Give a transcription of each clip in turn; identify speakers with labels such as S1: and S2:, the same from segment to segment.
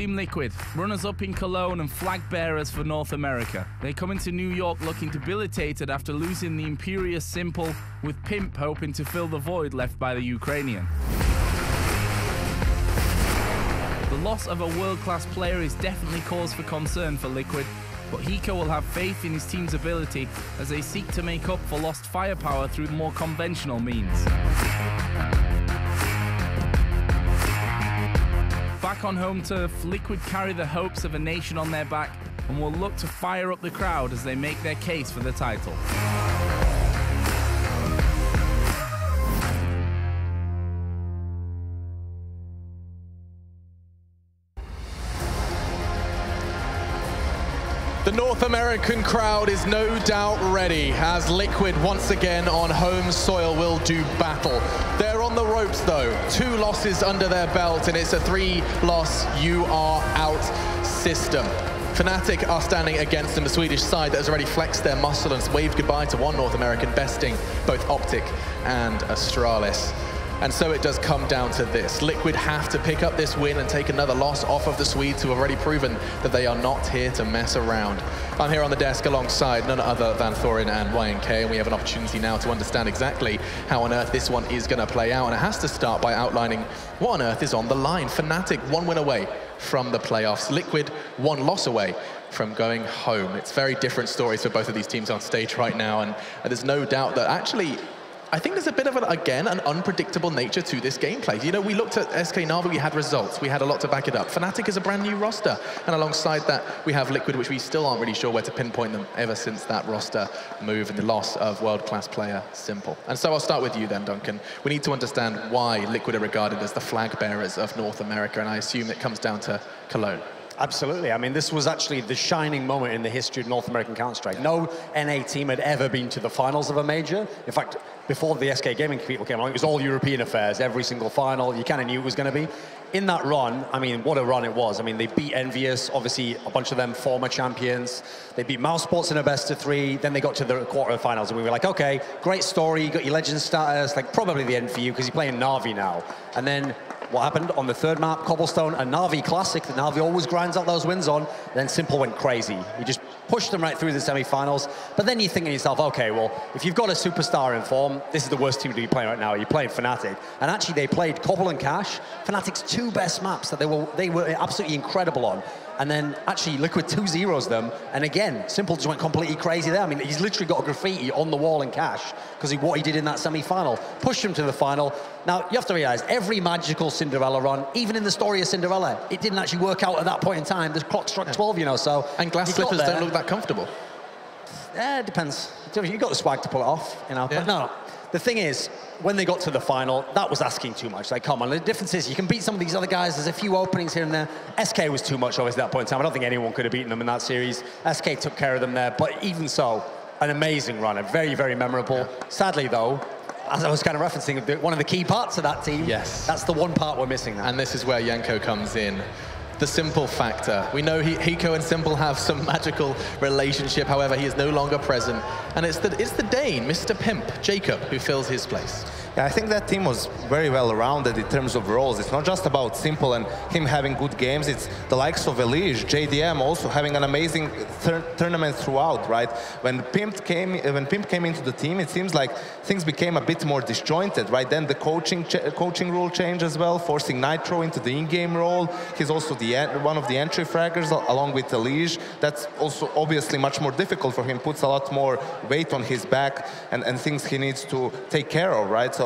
S1: Team Liquid, runners-up in Cologne and flag bearers for North America. They come into New York looking debilitated after losing the imperious Simple, with Pimp hoping to fill the void left by the Ukrainian. The loss of a world-class player is definitely cause for concern for Liquid, but Hiko will have faith in his team's ability as they seek to make up for lost firepower through more conventional means. Back on home turf, Liquid carry the hopes of a nation on their back and will look to fire up the crowd as they make their case for the title.
S2: The North American crowd is no doubt ready as Liquid once again on home soil will do battle. They're on the ropes though, 2 losses under their belt and it's a 3-loss you are out system. fnatic are standing against them, the Swedish side that has already flexed their muscle and waved goodbye to one North American, besting both Optic and Astralis. And so it does come down to this. Liquid have to pick up this win and take another loss off of the Swedes, who have already proven that they are not here to mess around. I'm here on the desk alongside none other than Thorin and YNK, and we have an opportunity now to understand exactly how on earth this one is going to play out. And it has to start by outlining what on earth is on the line. fnatic 1 win away from the playoffs. Liquid 1 loss away from going home. It's very different stories for both of these teams on stage right now, and there's no doubt that actually I think there's a bit of, again, an unpredictable nature to this gameplay. You know, we looked at SK Navi, we had results, we had a lot to back it up. fnatic is a brand new roster, and alongside that, we have Liquid, which we still aren't really sure where to pinpoint them ever since that roster move and the loss of world-class player Simple. And so I'll start with you then, Duncan. We need to understand why Liquid are regarded as the flag bearers of North America, and I assume it comes down to Cologne.
S3: Absolutely. I mean, this was actually the shining moment in the history of North American Counter-Strike. No NA team had ever been to the finals of a major. In fact, before the SK Gaming people came along, it was all European affairs, every single final. You kind of knew it was going to be. In that run, I mean, what a run it was. I mean, they beat Envious, obviously a bunch of them former champions. They beat Mouse Sports in a best-of-3. Then they got to the quarterfinals, and we were like, okay, great story. You got your legend status, like probably the end for you because you're playing Na'Vi now. And then what happened on the 3rd map, Cobblestone, a Na'Vi classic that Na'Vi always grinds out those wins on. Then Simple went crazy. He just pushed them right through the semi-finals. But then you think to yourself, okay, well, if you've got a superstar in form, this is the worst team to be playing right now. You're playing fnatic. And actually, they played Cobble and Cash, fnatic's 2 best maps that they were absolutely incredible on. And then actually Liquid 2-0s them. And again, Simple just went completely crazy there. I mean, he's literally got a graffiti on the wall in Cash because what he did in that semi-final. Pushed him to the final. Now, you have to realize, every magical Cinderella run, even in the story of Cinderella, it didn't actually work out at that point in time. The clock struck 12, you know, so...
S2: And glass slippers don't look that comfortable.
S3: It depends. You've got the swag to pull it off, you know. Yeah. But no. The thing is, when they got to the final, that was asking too much. Like, come on, the difference is you can beat some of these other guys. There's a few openings here and there. SK was too much, obviously, at that point in time. I don't think anyone could have beaten them in that series. SK took care of them there. But even so, an amazing run, a very, very memorable. Yeah. Sadly, though, as I was kind of referencing, one of the key parts of that team, yes, that's the one part we're missing now.
S2: And this is where Yanko comes in. The Simple factor. We know Hiko and Simple have some magical relationship, however, he is no longer present. And it's the Dane, Mr. Pimp, Jacob, who fills his place.
S4: Yeah, I think that team was very well rounded in terms of roles. It's not just about Simple and him having good games. It's the likes of Elige, JDM also having an amazing tournament throughout, right? When Pimp came into the team, it seems like things became a bit more disjointed, right? Then the coaching rule changed as well, forcing Nitro into the in-game role. He's also one of the entry fraggers along with Elige. That's also obviously much more difficult for him. Puts a lot more weight on his back and things he needs to take care of, right? So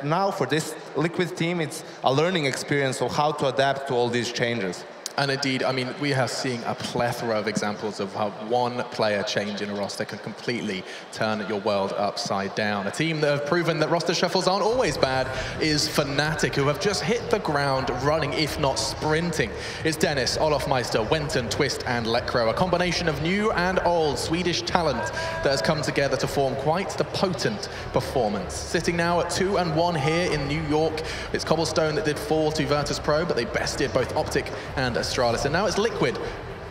S4: now for this Liquid team, it's a learning experience of how to adapt to all these changes.
S2: And indeed, I mean, we are seeing a plethora of examples of how one player change in a roster can completely turn your world upside down. A team that have proven that roster shuffles aren't always bad is fnatic, who have just hit the ground running, if not sprinting. It's Dennis, Olofmeister, Wenton, Twist, and Lekro, a combination of new and old Swedish talent that has come together to form quite the potent performance. Sitting now at 2-1 here in New York, it's Cobblestone that did fall to Virtus Pro, but they bested both Optic and Astralis. And now it's Liquid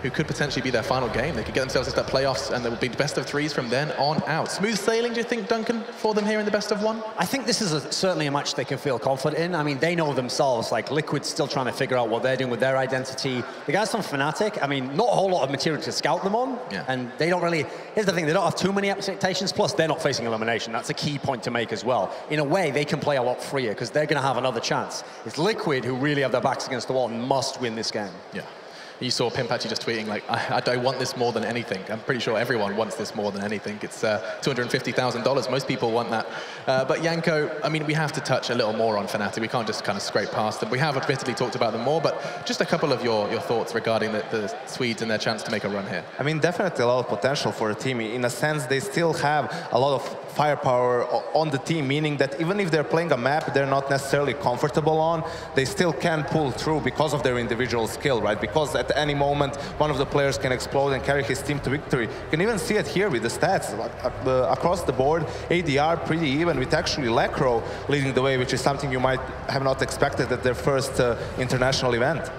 S2: who could potentially be their final game. They could get themselves into that playoffs, and there will be best of 3s from then on out. Smooth sailing, do you think, Duncan, for them here in the best of 1?
S3: I think this is certainly a match they can feel confident in. I mean, they know themselves, like, Liquid's still trying to figure out what they're doing with their identity. The guys from fnatic, I mean, not a whole lot of material to scout them on, and they don't really... Here's the thing, they don't have too many expectations, plus they're not facing elimination. That's a key point to make as well. In a way, they can play a lot freer, because they're going to have another chance. It's Liquid who really have their backs against the wall and must win this game.
S2: Yeah. You saw Pimp actually just tweeting, like, I want this more than anything. I'm pretty sure everyone wants this more than anything. It's $250,000. Most people want that. But Janko, I mean, we have to touch a little more on fnatic. We can't just kind of scrape past them. We have admittedly talked about them more, but just a couple of your thoughts regarding the Swedes and their chance to make a run here.
S4: I mean, definitely a lot of potential for a team. In a sense, they still have a lot of firepower on the team, meaning that even if they're playing a map they're not necessarily comfortable on, they still can pull through because of their individual skill, right? Because at any moment, one of the players can explode and carry his team to victory. You can even see it here with the stats. Across the board, ADR pretty even, with actually Lekro leading the way, which is something you might have not expected at their first international event.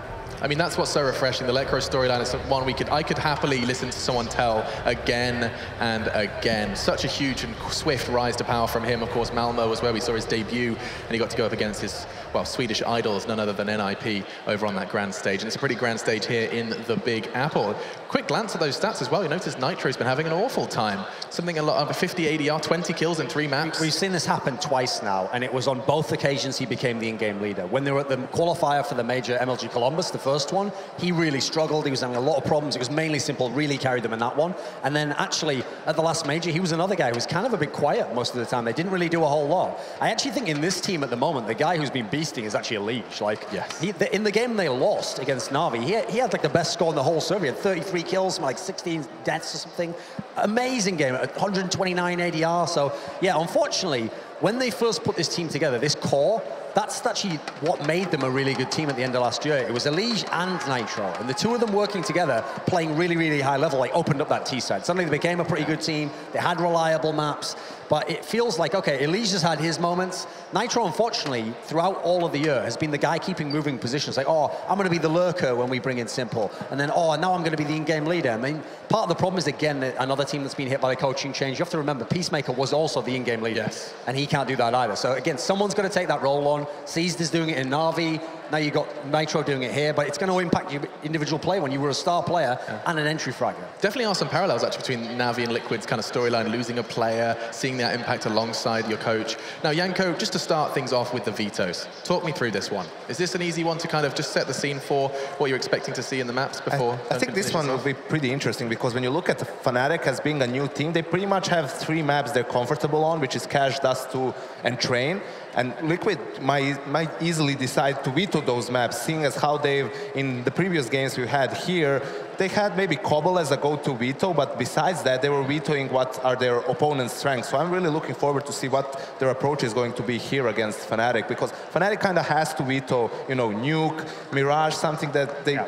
S2: I mean, that's what's so refreshing. The Lekro storyline is one I could happily listen to someone tell again and again. Such a huge and swift rise to power from him. Of course, Malmo was where we saw his debut, and he got to go up against his, well, Swedish idols, none other than NIP, over on that grand stage. And it's a pretty grand stage here in the Big Apple. Quick glance at those stats as well. You notice Nitro's been having an awful time. Something a lot of 50 ADR, 20 kills in 3 maps.
S3: We've seen this happen twice now, and it was on both occasions he became the in-game leader. When they were at the qualifier for the major MLG Columbus, the first one, he really struggled. He was having a lot of problems. It was mainly Simple really carried them in that one. And then actually, at the last major, he was another guy who was kind of a bit quiet most of the time. They didn't really do a whole lot. I actually think in this team at the moment, the guy who's been beasting is actually Elige. Like,
S2: yes.
S3: In the game they lost against Na'Vi, he had like the best score in the whole server. He had 33 kills, like 16 deaths or something. Amazing game, 129 ADR. So yeah, unfortunately, when they first put this team together, this core, that's actually what made them a really good team at the end of last year. It was Elige and Nitro, and the two of them working together, playing really, really high level, like opened up that T side. Suddenly they became a pretty good team. They had reliable maps, but it feels like, okay, Elige has had his moments. Nitro, unfortunately, throughout all of the year, has been the guy keeping moving positions. Like, oh, I'm going to be the lurker when we bring in Simple, and then, oh, now I'm going to be the in-game leader. I mean, part of the problem is, again, another team that's been hit by the coaching change. You have to remember, Peacemaker was also the in-game leader, and he can't do that either. So again, someone's going to take that role on. Seized is doing it in Na'Vi. Now you've got Nitro doing it here, but it's going to impact your individual play when you were a star player and an entry fragger.
S2: Definitely are some parallels actually between Na'Vi and Liquid's kind of storyline, losing a player, seeing that impact alongside your coach. Now, Janko, just to start things off with the vetoes, talk me through this one. Is this an easy one to kind of just set the scene for what you're expecting to see in the maps before?
S4: I think this one will be pretty interesting, because when you look at fnatic as being a new team, they pretty much have 3 maps they're comfortable on, which is Cash, Dust2, and Train. And Liquid might easily decide to veto those maps, seeing as how they've, in the previous games we had here, they had maybe Cobble as a go-to veto, but besides that, they were vetoing what are their opponent's strengths. So I'm really looking forward to see what their approach is going to be here against fnatic, because fnatic kind of has to veto, you know, Nuke, Mirage, something that they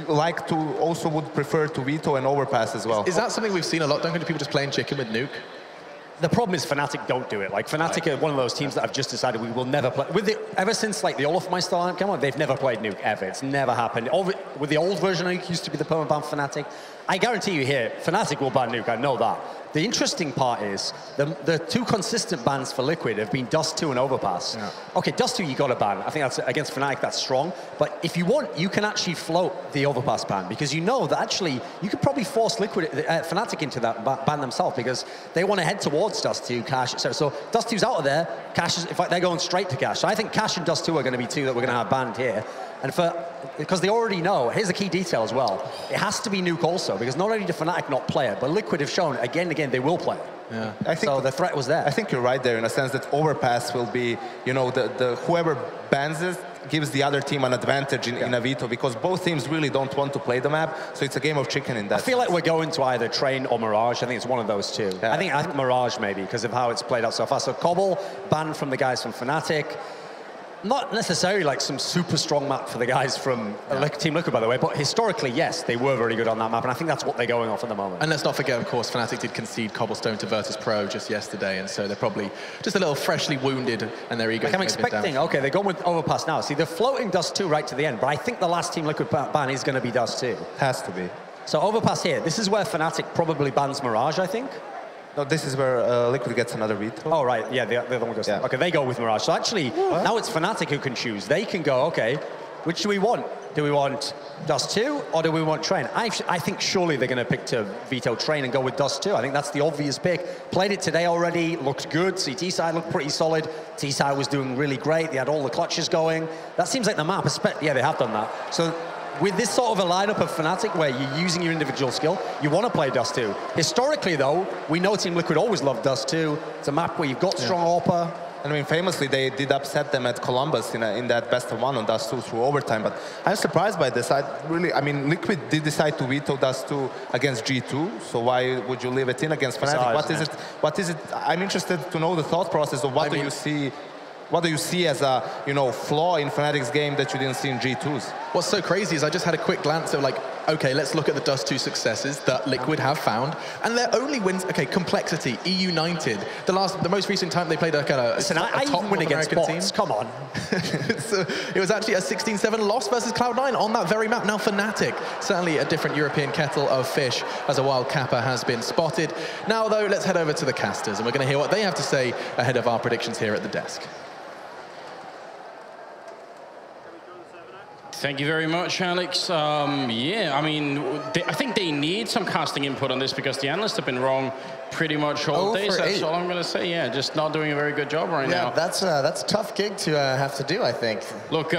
S4: like to, also would prefer to veto and overpass as well.
S2: Is that something we've seen a lot, Duncan? Do people just playing chicken with Nuke?
S3: The problem is fnatic don't do it. Like, fnatic are one of those teams that have just decided we will never play. Ever since like the Olofmeister line came on, they've never played Nuke ever. It's never happened. With the old version of Nuke used to be the permaban fnatic. I guarantee you here, fnatic will ban Nuke, I know that. The interesting part is the 2 consistent bans for Liquid have been Dust2 and Overpass. Okay, Dust2 you got to ban. I think that's against fnatic, that's strong. But if you want, you can actually float the Overpass ban, because you know that actually you could probably force Liquid, fnatic into that ban themselves, because they want to head towards Dust2, Cash, etc. So Dust2's out of there. Cash is, in fact, they're going straight to Cash. So I think Cash and Dust2 are going to be 2 that we're going to have banned here. And because they already know, here's a key detail as well, it has to be Nuke also, because not only do fnatic not play it, but Liquid have shown again and again they will play it.
S2: Yeah.
S4: I think
S3: so the threat was there.
S4: I think you're right there, in a sense that Overpass will be, you know, the whoever bans it gives the other team an advantage in a veto, because both teams really don't want to play the map, so it's a game of chicken in that.
S3: I feel like we're going to either Train or Mirage. I think it's one of those 2. I think Mirage maybe, because of how it's played out so far. So Cobble banned from the guys from fnatic. Not necessarily like some super strong map for the guys from Team Liquid, by the way, but historically, yes, they were very good on that map, and I think that's what they're going off at the moment.
S2: And let's not forget, of course, fnatic did concede Cobblestone to Virtus Pro just yesterday, and so they're probably just a little freshly wounded, and their egos.
S3: Like I'm expecting, okay, they're going with Overpass now. See, they're floating Dust2 right to the end, but I think the last Team Liquid ban is going to be Dust2.
S4: Has to be.
S3: So overpass here. This is where fnatic probably bans Mirage, I think.
S4: No, this is where Liquid gets another veto.
S3: Oh, right. Yeah, the other one goes. Yeah. Okay, they go with Mirage. So actually, now it's fnatic who can choose. They can go, okay, which do we want? Do we want Dust2 or do we want Train? I think surely they're going to pick to veto Train and go with Dust2. I think that's the obvious pick. Played it today already, looked good. CT side looked pretty solid. T side was doing really great. They had all the clutches going. That seems like the map. Yeah, they have done that. So with this sort of a lineup of fnatic where you're using your individual skill, you want to play Dust2. Historically, though, we know Team Liquid always loved Dust2. It's a map where you've got strong AWPer.
S4: I mean, famously, they did upset them at Columbus in that best-of-1 on Dust2 through overtime. But I'm surprised by this. I mean, Liquid did decide to veto Dust2 against G2. So why would you leave it in against fnatic? What is it? I'm interested to know the thought process of what do you see. What do you see as a, flaw in fnatic's game that you didn't see in G2's?
S2: What's so crazy is I just had a quick glance of okay, let's look at the Dust2 successes that Liquid have found. And their only wins, okay, Complexity, E-United. The most recent time they played a top
S3: win against bots.
S2: team.
S3: Come on.
S2: It was actually a 16-7 loss versus Cloud9 on that very map. Now fnatic, certainly a different European kettle of fish as a wild Kappa has been spotted. Now though, let's head over to the casters and we're going to hear what they have to say ahead of our predictions here at the desk.
S5: Thank you very much, Alex. Yeah, I mean, I think they need some casting input on this because the analysts have been wrong pretty much all day. So that's all I'm going to say. Yeah, just not doing a very good job right now.
S6: That's a tough gig to have to do, I think.
S5: Look,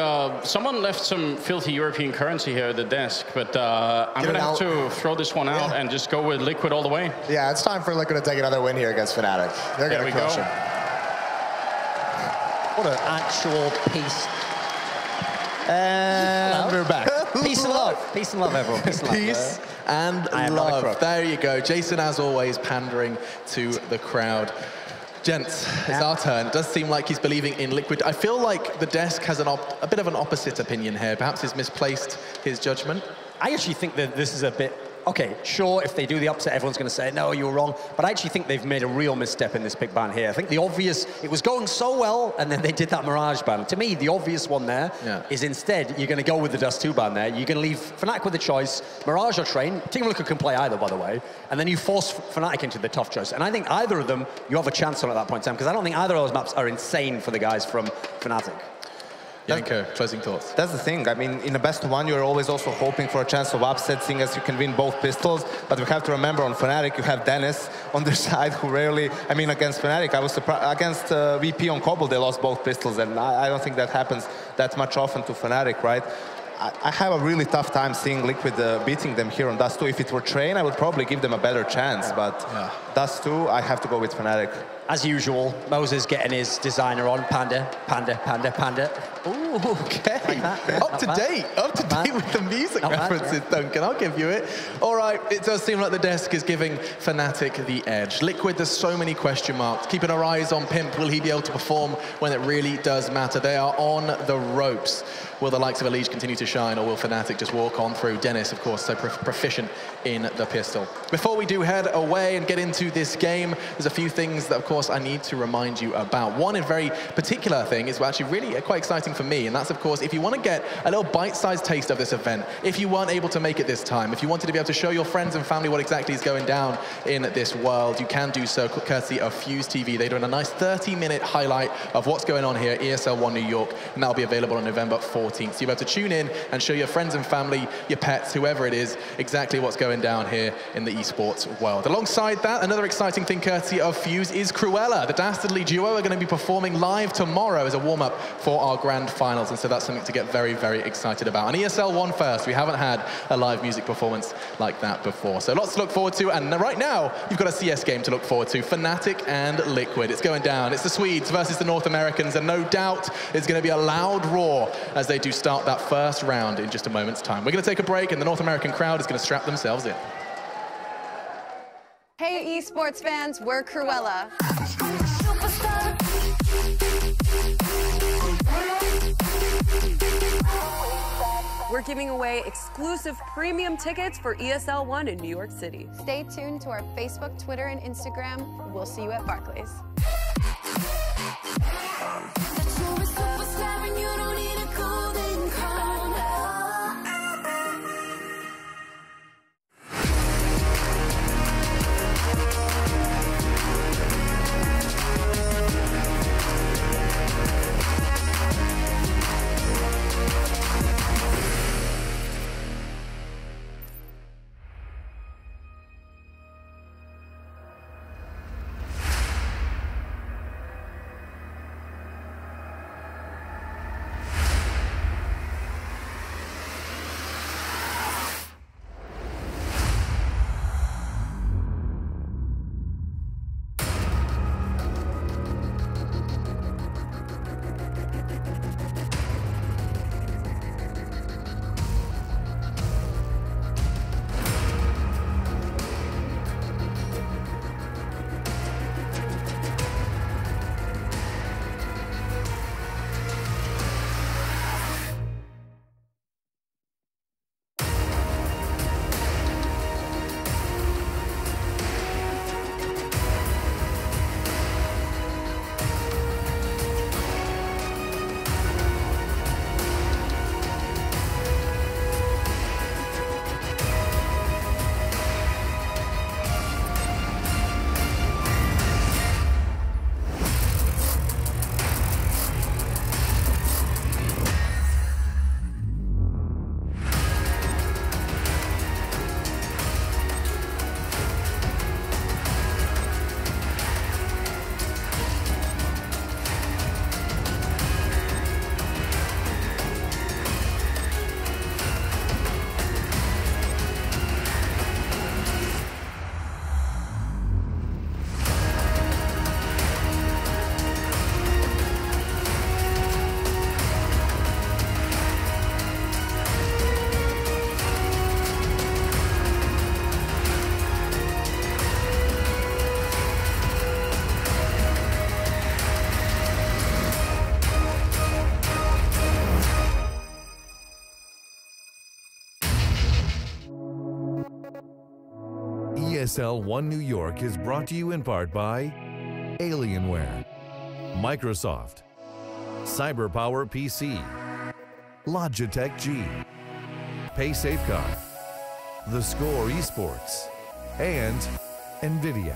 S5: someone left some filthy European currency here at the desk, but I'm going to have to throw this one out and just go with Liquid all the way.
S6: Yeah, it's time for Liquid to take another win here against fnatic. They're going to crush it.
S3: What an actual piece.
S6: And we're back.
S3: Peace and love. Peace and love, everyone. Peace and love.
S2: Peace and love. There you go. Jason, as always, pandering to the crowd. Gents, it's our turn. It does seem like he's believing in Liquid. I feel like the desk has a bit of an opposite opinion here. Perhaps he's misplaced his judgment.
S3: I actually think that this is a bit... Okay, sure, if they do the upset, everyone's going to say, no, you were wrong. But I actually think they've made a real misstep in this big ban here. I think the obvious, it was going so well, and then they did that Mirage ban. To me, the obvious one there is instead, you're going to go with the Dust2 ban there. You're going to leave fnatic with the choice, Mirage or Train. Team Liquid can play either, by the way. And then you force fnatic into the tough choice. And I think either of them, you have a chance on at that point in time, because I don't think either of those maps are insane for the guys from fnatic.
S2: Yanko, closing thoughts.
S4: That's the thing. I mean, in a best-of-1, you're always also hoping for a chance of upset, seeing as you can win both pistols. But we have to remember, on fnatic, you have Dennis on their side, who rarely... I mean, against fnatic, I was surprised. Against VP on Cobble, they lost both pistols, and I don't think that happens that much often to fnatic, right? I have a really tough time seeing Liquid beating them here on Dust2. If it were Train, I would probably give them a better chance, but Dust2, I have to go with fnatic.
S3: As usual, Moses getting his designer on. Panda, panda, panda, panda.
S2: Ooh, okay. Like that, up to date with the music references, Duncan. I'll give you it. All right, it does seem like the desk is giving fnatic the edge. Liquid, there's so many question marks. Keeping our eyes on Pimp. Will he be able to perform when it really does matter? They are on the ropes. Will the likes of Elige continue to shine, or will fnatic just walk on through? Dennis, of course, so proficient in the pistol. Before we do head away and get into this game, there's a few things that, of course, I need to remind you about. One very particular thing is actually really quite exciting for me, and that's, of course, if you want to get a little bite-sized taste of this event, if you weren't able to make it this time, if you wanted to be able to show your friends and family what exactly is going down in this world, you can do so courtesy of Fuse TV. They're doing a nice 30-minute highlight of what's going on here at ESL One New York, and that'll be available on November 14th. So you'll be able to tune in and show your friends and family, your pets, whoever it is, exactly what's going down here in the esports world. Alongside that, another exciting thing courtesy of Fuse is Cruella. The Dastardly duo are going to be performing live tomorrow as a warm-up for our grand finals, and so that's something to get very, very excited about. And ESL One first, we haven't had a live music performance like that before. So lots to look forward to, and right now, you've got a CS game to look forward to, fnatic and Liquid. It's going down. It's the Swedes versus the North Americans, and no doubt it's going to be a loud roar as they do start that first round in just a moment's time. We're going to take a break, and the North American crowd is going to strap themselves in.
S7: Hey esports fans, we're Cruella. We're giving away exclusive premium tickets for ESL One in New York City.
S8: Stay tuned to our Facebook, Twitter, and Instagram. We'll see you at Barclays.
S9: ESL One New York is brought to you in part by Alienware, Microsoft, CyberPower PC, Logitech G, PaySafeCard, The Score Esports, and NVIDIA.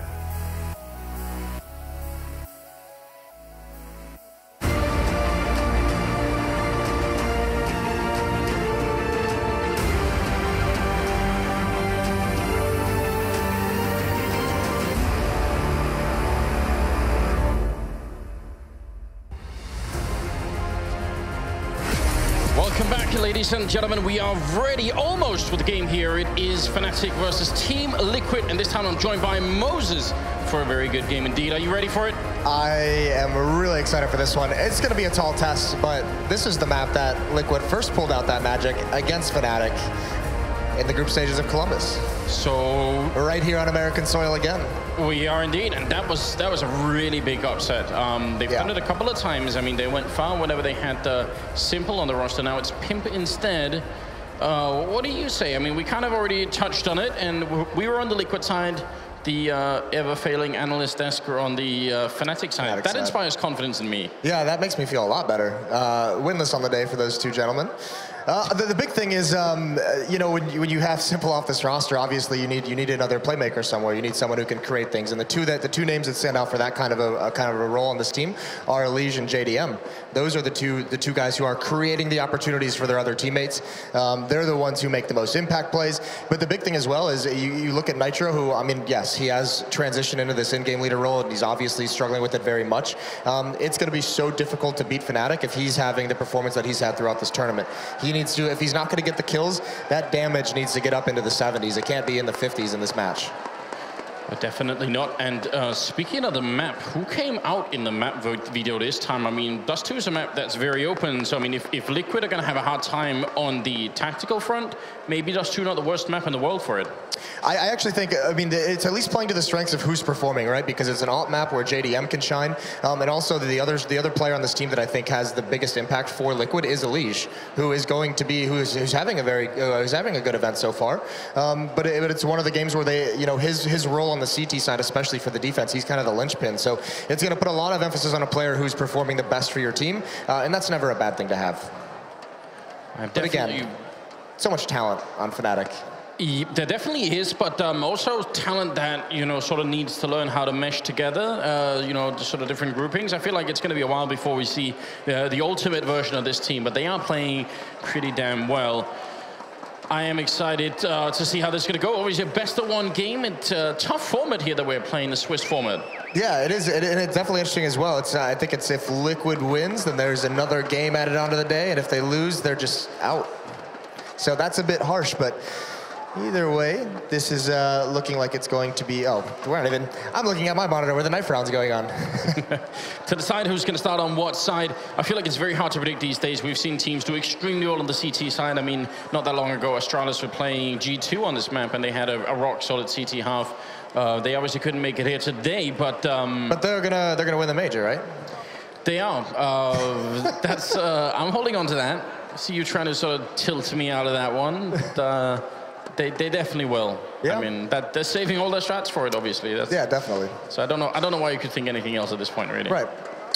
S5: Welcome back, ladies and gentlemen. We are ready almost for the game here. It is fnatic versus Team Liquid, and this time I'm joined by Moses for a very good game indeed. Are you ready for it?
S6: I am really excited for this one. It's going to be a tall test, but this is the map that Liquid first pulled out that magic against fnatic in the group stages of Columbus.
S5: So
S6: we're right here on American soil again.
S5: We are indeed, and that was a really big upset. They've done it a couple of times. I mean, they went far whenever they had Simple on the roster. Now it's Pimp instead. What do you say? I mean, we kind of already touched on it, and we were on the Liquid side. The ever-failing analyst Esker on the fnatic side. That inspires confidence in me.
S6: Yeah, that makes me feel a lot better. Winless on the day for those two gentlemen. The big thing is, you know, when you have Simple off this roster, obviously you need another playmaker somewhere. You need someone who can create things, and the two names that stand out for that kind of a role on this team are Elige and JDM. Those are the two guys who are creating the opportunities for their other teammates. They're the ones who make the most impact plays. But the big thing as well is you look at Nitro, who, I mean, yes, he has transitioned into this in-game leader role, and he's obviously struggling with it very much. It's going to be so difficult to beat fnatic if he's having the performance that he's had throughout this tournament. He needs to, if he's not going to get the kills, that damage needs to get up into the 70s. It can't be in the 50s in this match.
S5: Definitely not. And speaking of the map, who came out in the map video this time? I mean, Dust2 is a map that's very open. So, I mean, if Liquid are going to have a hard time on the tactical front, maybe Dust2 not the worst map in the world for it.
S6: I actually think, I mean, it's at least playing to the strengths of who's performing, right? Because it's an alt map where JDM can shine. And also the other player on this team that I think has the biggest impact for Liquid is Elige, who is going to be, who's having a good event so far. But it's one of the games where they, you know, his role on the CT side, especially for the defense, he's kind of the linchpin. So it's going to put a lot of emphasis on a player who's performing the best for your team. And that's never a bad thing to have. But again, so much talent on fnatic.
S5: There definitely is, but also talent that, you know, sort of needs to learn how to mesh together, you know, the sort of different groupings. I feel like it's going to be a while before we see the ultimate version of this team, but they are playing pretty damn well. I am excited to see how this is going to go. Always a best-of-one game. It's a tough format here that we're playing, the Swiss format.
S6: Yeah, it is, and it's definitely interesting as well. It's I think it's if Liquid wins, then there's another game added onto the day, and if they lose, they're just out. So that's a bit harsh, but either way, this is looking like it's going to be, I'm looking at my monitor where the knife round's going on.
S5: To decide who's going to start on what side, I feel like it's very hard to predict these days. We've seen teams do extremely well on the CT side. I mean, not that long ago, Astralis were playing G2 on this map, and they had a rock-solid CT half. They obviously couldn't make it here today, but
S6: they're gonna win the major, right?
S5: They are. That's I'm holding on to that. I see you trying to sort of tilt me out of that one. But, They definitely will. Yeah. I mean, they're saving all their strats for it, obviously.
S6: Yeah, definitely.
S5: So I don't know why you could think anything else at this point, really.
S6: Right.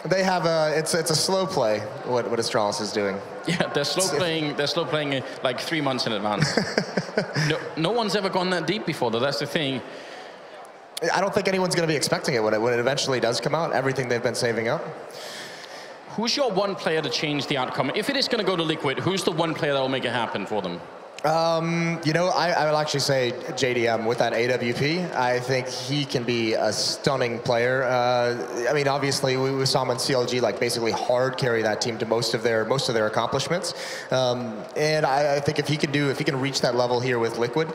S6: They have it's a slow play. What Astralis is doing.
S5: Yeah, they're slow playing. They're slow playing like 3 months in advance. no one's ever gone that deep before, though. That's the thing.
S6: I don't think anyone's going to be expecting it when it eventually does come out. Everything they've been saving up.
S5: Who's your one player to change the outcome? If it is going to go to Liquid, who's the one player that will make it happen for them?
S6: You know, I will actually say JDM with that AWP. I think he can be a stunning player. I mean, obviously we saw him in CLG like basically hard carry that team to most of their accomplishments. And I think if he can reach that level here with Liquid,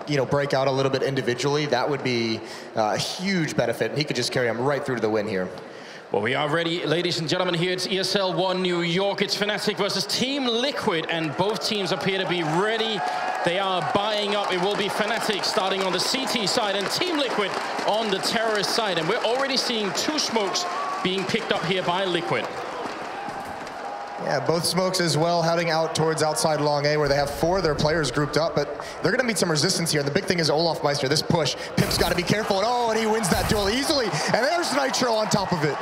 S6: you know, break out a little bit individually, that would be a huge benefit. And he could just carry him right through to the win here.
S5: Well, we are ready, ladies and gentlemen. Here it's ESL One New York. It's fnatic versus Team Liquid, and both teams appear to be ready. They are buying up. It will be fnatic starting on the CT side and Team Liquid on the terrorist side. And we're already seeing 2 smokes being picked up here by Liquid.
S6: Yeah, both smokes as well, heading out towards outside long A, where they have 4 of their players grouped up, but they're going to meet some resistance here. And the big thing is Olaf Meister, this push. Pimp's got to be careful, and he wins that duel easily. And there's Nitro on top of it.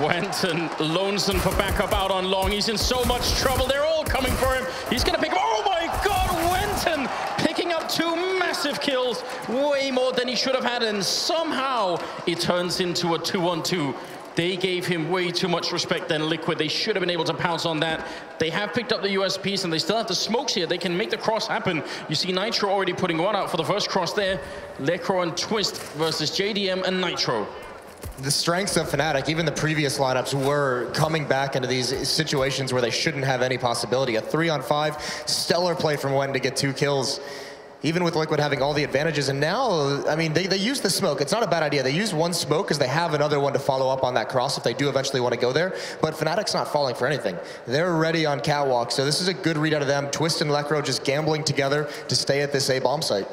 S5: Wenton, lonesome for backup out on long. He's in so much trouble. They're all coming for him. He's going to pick him. Oh my God, Wenton picking up 2 massive kills, way more than he should have had. And somehow it turns into a 2-on-2. They gave him way too much respect than Liquid. They should have been able to pounce on that. They have picked up the US piece, and they still have the smokes here. They can make the cross happen. You see Nitro already putting one out for the first cross there. Lecro and Twist versus JDM and Nitro.
S6: The strengths of fnatic, even the previous lineups, were coming back into these situations where they shouldn't have any possibility. A 3-on-5, stellar play from Wenton to get 2 kills. Even with Liquid having all the advantages, and now, I mean, they use the smoke. It's not a bad idea. They use one smoke because they have another one to follow up on that cross if they do eventually want to go there. But Fnatic's not falling for anything. They're ready on catwalk, so this is a good read out of them. Twist and Lecro just gambling together to stay at this A bomb site.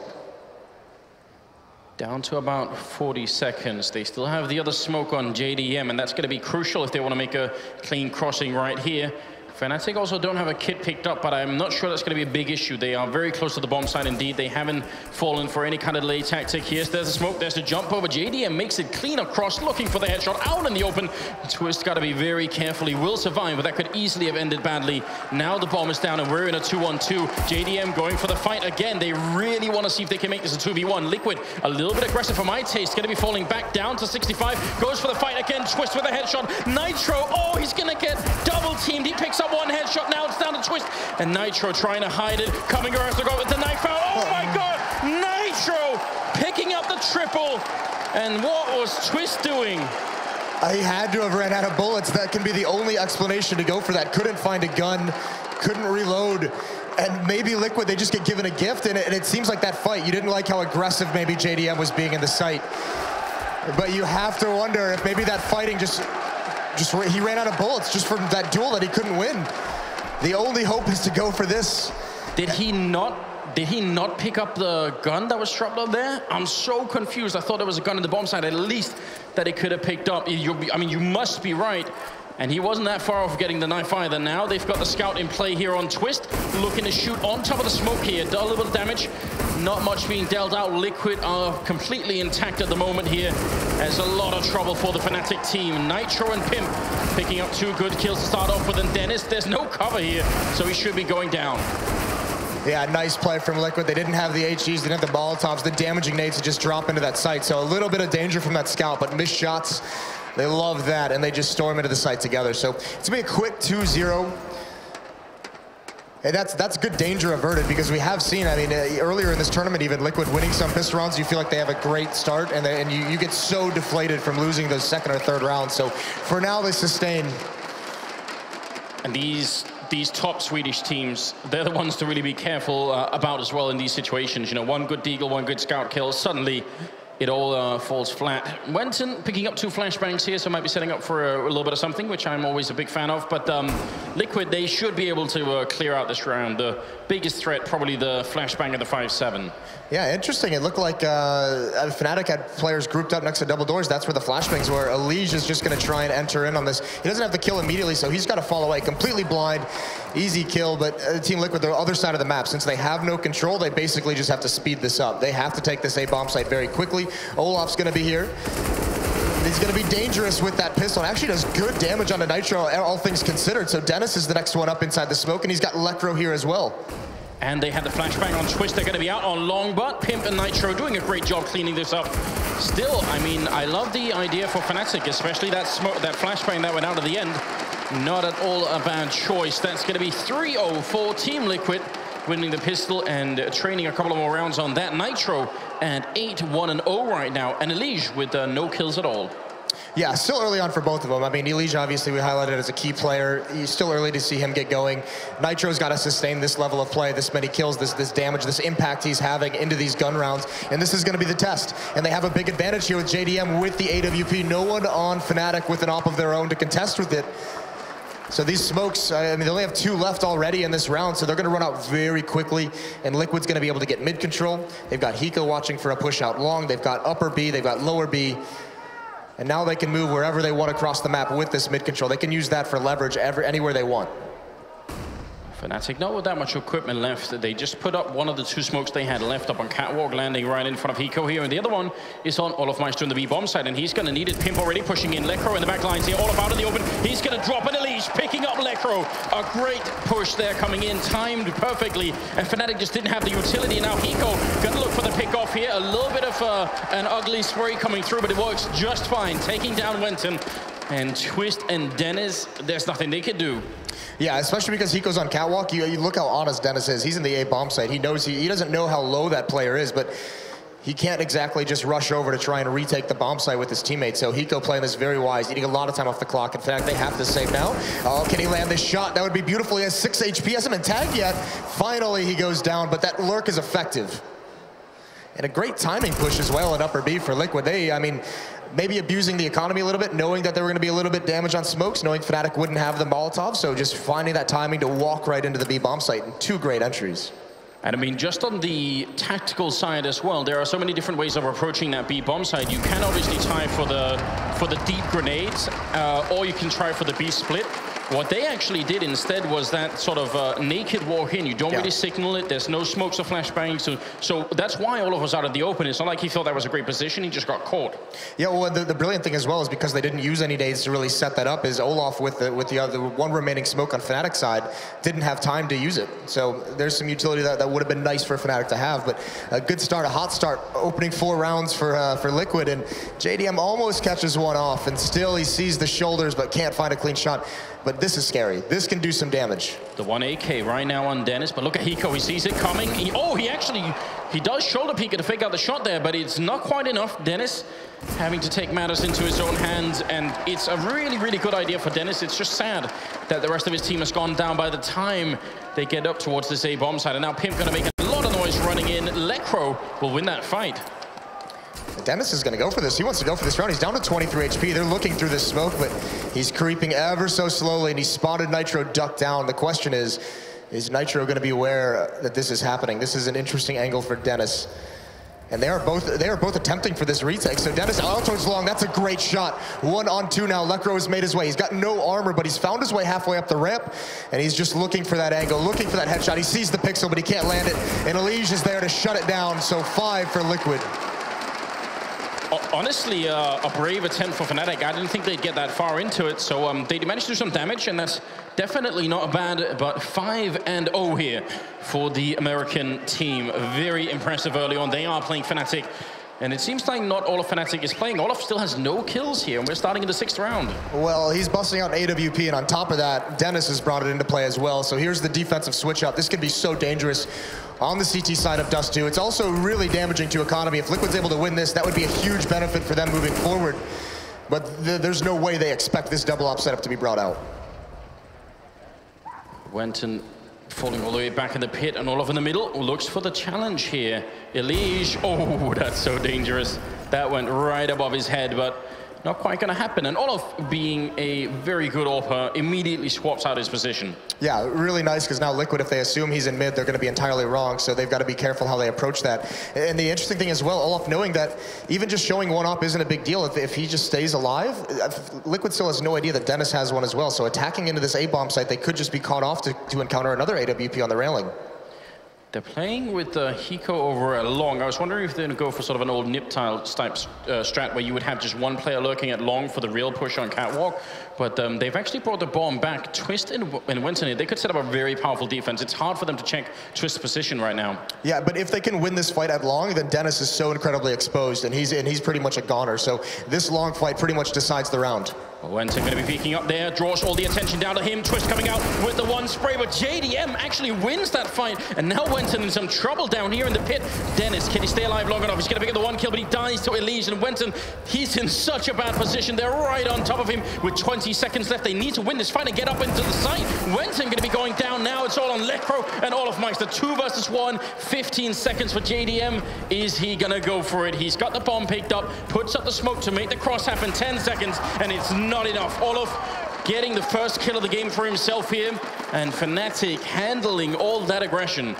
S5: Down to about 40 seconds. They still have the other smoke on JDM, and that's going to be crucial if they want to make a clean crossing right here. Fnatic also don't have a kit picked up, but I'm not sure that's going to be a big issue. They are very close to the bomb site indeed. They haven't fallen for any kind of delay tactic here. So there's a smoke, there's a jump over. JDM makes it clean across, looking for the headshot out in the open. Twist got to be very careful. He will survive, but that could easily have ended badly. Now the bomb is down and we're in a 2-on-2. JDM going for the fight again. They really want to see if they can make this a 2v1. Liquid, a little bit aggressive for my taste. Going to be falling back down to 65. Goes for the fight again. Twist with a headshot. Nitro, oh, he's going to get double teamed. He picks up one headshot, now it's down to Twist, and Nitro trying to hide it, coming around to go with the knife out. Oh my God, Nitro picking up the triple, and what was Twist doing?
S6: He had to have ran out of bullets. That can be the only explanation to go for that. Couldn't find a gun, couldn't reload. And maybe Liquid, they just get given a gift, and it seems like that fight, you didn't like how aggressive maybe JDM was being in the site. But you have to wonder if maybe that fighting he ran out of bullets just from that duel that he couldn't win. The only hope is to go for this.
S5: Did he not pick up the gun that was dropped up there? I'm so confused. I thought there was a gun in the bomb site, at least, that he could have picked up. I mean, you must be right. And he wasn't that far off getting the knife either. Now they've got the scout in play here on Twist, looking to shoot on top of the smoke here. A little bit of damage, not much being dealt out. Liquid are completely intact at the moment here. There's a lot of trouble for the Fnatic team. Nitro and Pimp picking up 2 good kills to start off with, and Dennis, there's no cover here, so he should be going down.
S6: Yeah, nice play from Liquid. They didn't have the HEs, they didn't have the Molotovs, the damaging nades to just drop into that site. So a little bit of danger from that scout, but missed shots. They love that, and they just storm into the site together. So it's going to be a quick 2-0. And that's good danger averted, because we have seen, I mean, earlier in this tournament, even Liquid winning some pistol rounds, you feel like they have a great start, and you get so deflated from losing those second or third rounds. So for now, they sustain.
S5: And these top Swedish teams, they're the ones to really be careful about as well in these situations. You know, one good deagle, one good scout kill, suddenly it all falls flat. Wenton picking up 2 flashbangs here, so might be setting up for a little bit of something, which I'm always a big fan of. But Liquid, they should be able to clear out this round. The biggest threat, probably the flashbang of the 5-7.
S6: Yeah, interesting. It looked like Fnatic had players grouped up next to double doors. That's where the flashbangs were. Elige is just going to try and enter in on this. He doesn't have the kill immediately, so he's got to fall away. Completely blind, easy kill. But Team Liquid, the other side of the map, since they have no control, they basically just have to speed this up. They have to take this A bomb site very quickly. Olaf's going to be here. He's going to be dangerous with that pistol. And actually does good damage on the Nitro, all things considered. So Dennis is the next one up inside the smoke, and he's got Lecro here as well.
S5: And they had the flashbang on Twist. They're going to be out on long, but Pimp and Nitro doing a great job cleaning this up. Still, I mean, I love the idea for Fnatic, especially that flashbang that went out at the end. Not at all a bad choice. That's going to be 3-0 for Team Liquid, winning the pistol and training a couple of more rounds on that. Nitro and 8-1-0 right now, and Elige with no kills at all.
S6: Yeah, still early on for both of them. I mean, Elige, obviously, we highlighted as a key player. It's still early to see him get going. Nitro's got to sustain this level of play, this many kills, this damage, this impact he's having into these gun rounds. And this is going to be the test. And they have a big advantage here with JDM with the AWP. No one on Fnatic with an op of their own to contest with it. So these smokes, I mean, they only have 2 left already in this round, so they're going to run out very quickly, and Liquid's going to be able to get mid control. They've got Hiko watching for a push out long. They've got upper B, they've got lower B, and now they can move wherever they want across the map with this mid control. They can use that for leverage anywhere they want.
S5: fnatic not with that much equipment left. They just put up one of the 2 smokes they had left up on Catwalk, landing right in front of Hiko here, and the other one is on Olofmeister in the B-bomb side, and he's going to need it. Pimp already pushing in. Lecro in the back lines here, all about in the open. He's going to drop an Elise, picking up Lecro. A great push there coming in, timed perfectly, and fnatic just didn't have the utility. Now Hiko going to look for the pick off here. A little bit of an ugly spray coming through, but it works just fine, taking down Wenton. And Twist and Dennis, there's nothing they can do.
S6: Yeah, especially because Hiko's on Catwalk. You look how honest Dennis is. He's in the A bomb site. He knows he doesn't know how low that player is, but he can't exactly just rush over to try and retake the bomb site with his teammates. So Hiko playing this very wise, eating a lot of time off the clock. In fact, they have to save now. Oh, can he land this shot? That would be beautiful. He has 6 HP. Hasn't been tagged yet. Finally, he goes down, but that lurk is effective. And a great timing push as well at upper B for Liquid. They, I mean, maybe abusing the economy a little bit, knowing that they were going to be a little bit damaged on smokes, knowing fnatic wouldn't have the Molotov, so just finding that timing to walk right into the B bomb site, and 2 great entries.
S5: And I mean, just on the tactical side as well, there are so many different ways of approaching that B bomb side. You can obviously try for the deep grenades, or you can try for the B split. What they actually did instead was that sort of naked walk in. You don't really signal it. There's no smokes or flashbangs. So that's why Olaf was out of the open. It's not like he thought that was a great position. He just got caught. Yeah,
S6: well, the brilliant thing as well is because they didn't use any nades to really set that up, is Olaf with the other 1 remaining smoke on fnatic side didn't have time to use it. So there's some utility that would have been nice for fnatic to have. But a good start, a hot start, opening 4 rounds for Liquid, and JDM almost catches one off, and still he sees the shoulders but can't find a clean shot. But this is scary. This can do some damage.
S5: The 1 AK right now on Dennis, but look at Hiko. He sees it coming. He does shoulder peek to fake out the shot there, but it's not quite enough. Dennis having to take matters into his own hands, and it's a really, really good idea for Dennis. It's just sad that the rest of his team has gone down by the time they get up towards this A bomb side. And now Pimp going to make a lot of noise running in. Lecro will win that fight.
S6: Dennis is going to go for this. He wants to go for this round. He's down to 23 HP. They're looking through this smoke, but he's creeping ever so slowly, and he spotted Nitro duck down. The question is Nitro going to be aware that this is happening? This is an interesting angle for Dennis. And they are both attempting for this retake. So Dennis out towards long. That's a great shot. 1 on 2 now. Lecro has made his way. He's got no armor, but he's found his way halfway up the ramp, and he's just looking for that angle, looking for that headshot. He sees the pixel, but he can't land it. And Elige is there to shut it down. So 5 for Liquid.
S5: Honestly, a brave attempt for fnatic. I didn't think they'd get that far into it, so they managed to do some damage, and that's definitely not bad. But 5-0 here for the American team. Very impressive early on. They are playing fnatic, and it seems like not all of fnatic is playing. Olaf still has no kills here, and we're starting in the 6th round.
S6: Well, he's busting out AWP, and on top of that, Dennis has brought it into play as well. So here's the defensive switch out. This could be so dangerous on the CT side of Dust2. It's also really damaging to economy. If Liquid's able to win this, that would be a huge benefit for them moving forward. But there's no way they expect this double op setup to be brought out.
S5: Wenton falling all the way back in the pit, and Olaf in the middle looks for the challenge here. Elige, oh, that's so dangerous. That went right above his head, but not quite going to happen. And Olaf, being a very good AWPer, immediately swaps out his position.
S6: Yeah, really nice, because now Liquid, if they assume he's in mid, they're going to be entirely wrong, so they've got to be careful how they approach that. And the interesting thing as well, Olaf knowing that even just showing 1 op isn't a big deal. If he just stays alive, Liquid still has no idea that Dennis has one as well, so attacking into this A-bomb site, they could just be caught off to encounter another AWP on the railing.
S5: They're playing with Hiko over a long. I was wondering if they're going to go for sort of an old nip-tile type strat where you would have just 1 player lurking at long for the real push on Catwalk. But they've actually brought the bomb back. Twist and Wenton, they could set up a very powerful defense. It's hard for them to check Twist's position right now.
S6: Yeah, but if they can win this fight at long, then Dennis is so incredibly exposed, and he's pretty much a goner. So this long fight pretty much decides the round.
S5: Wenton going to be peeking up there, draws all the attention down to him. Twist coming out with the 1 spray, but JDM actually wins that fight. And now Wenton in some trouble down here in the pit. Dennis, can he stay alive long enough? He's going to pick up the 1 kill, but he dies to Elige. And Wenton, he's in such a bad position. They're right on top of him with 20 seconds left. They need to win this fight and get up into the site. Wenton going to be going down now. It's all on Lecro and Olofmeister. 2 versus 1, 15 seconds for JDM. Is he going to go for it? He's got the bomb picked up, puts up the smoke to make the cross happen. 10 seconds, and it's not enough. Olaf getting the first kill of the game for himself here, and fnatic handling all that aggression.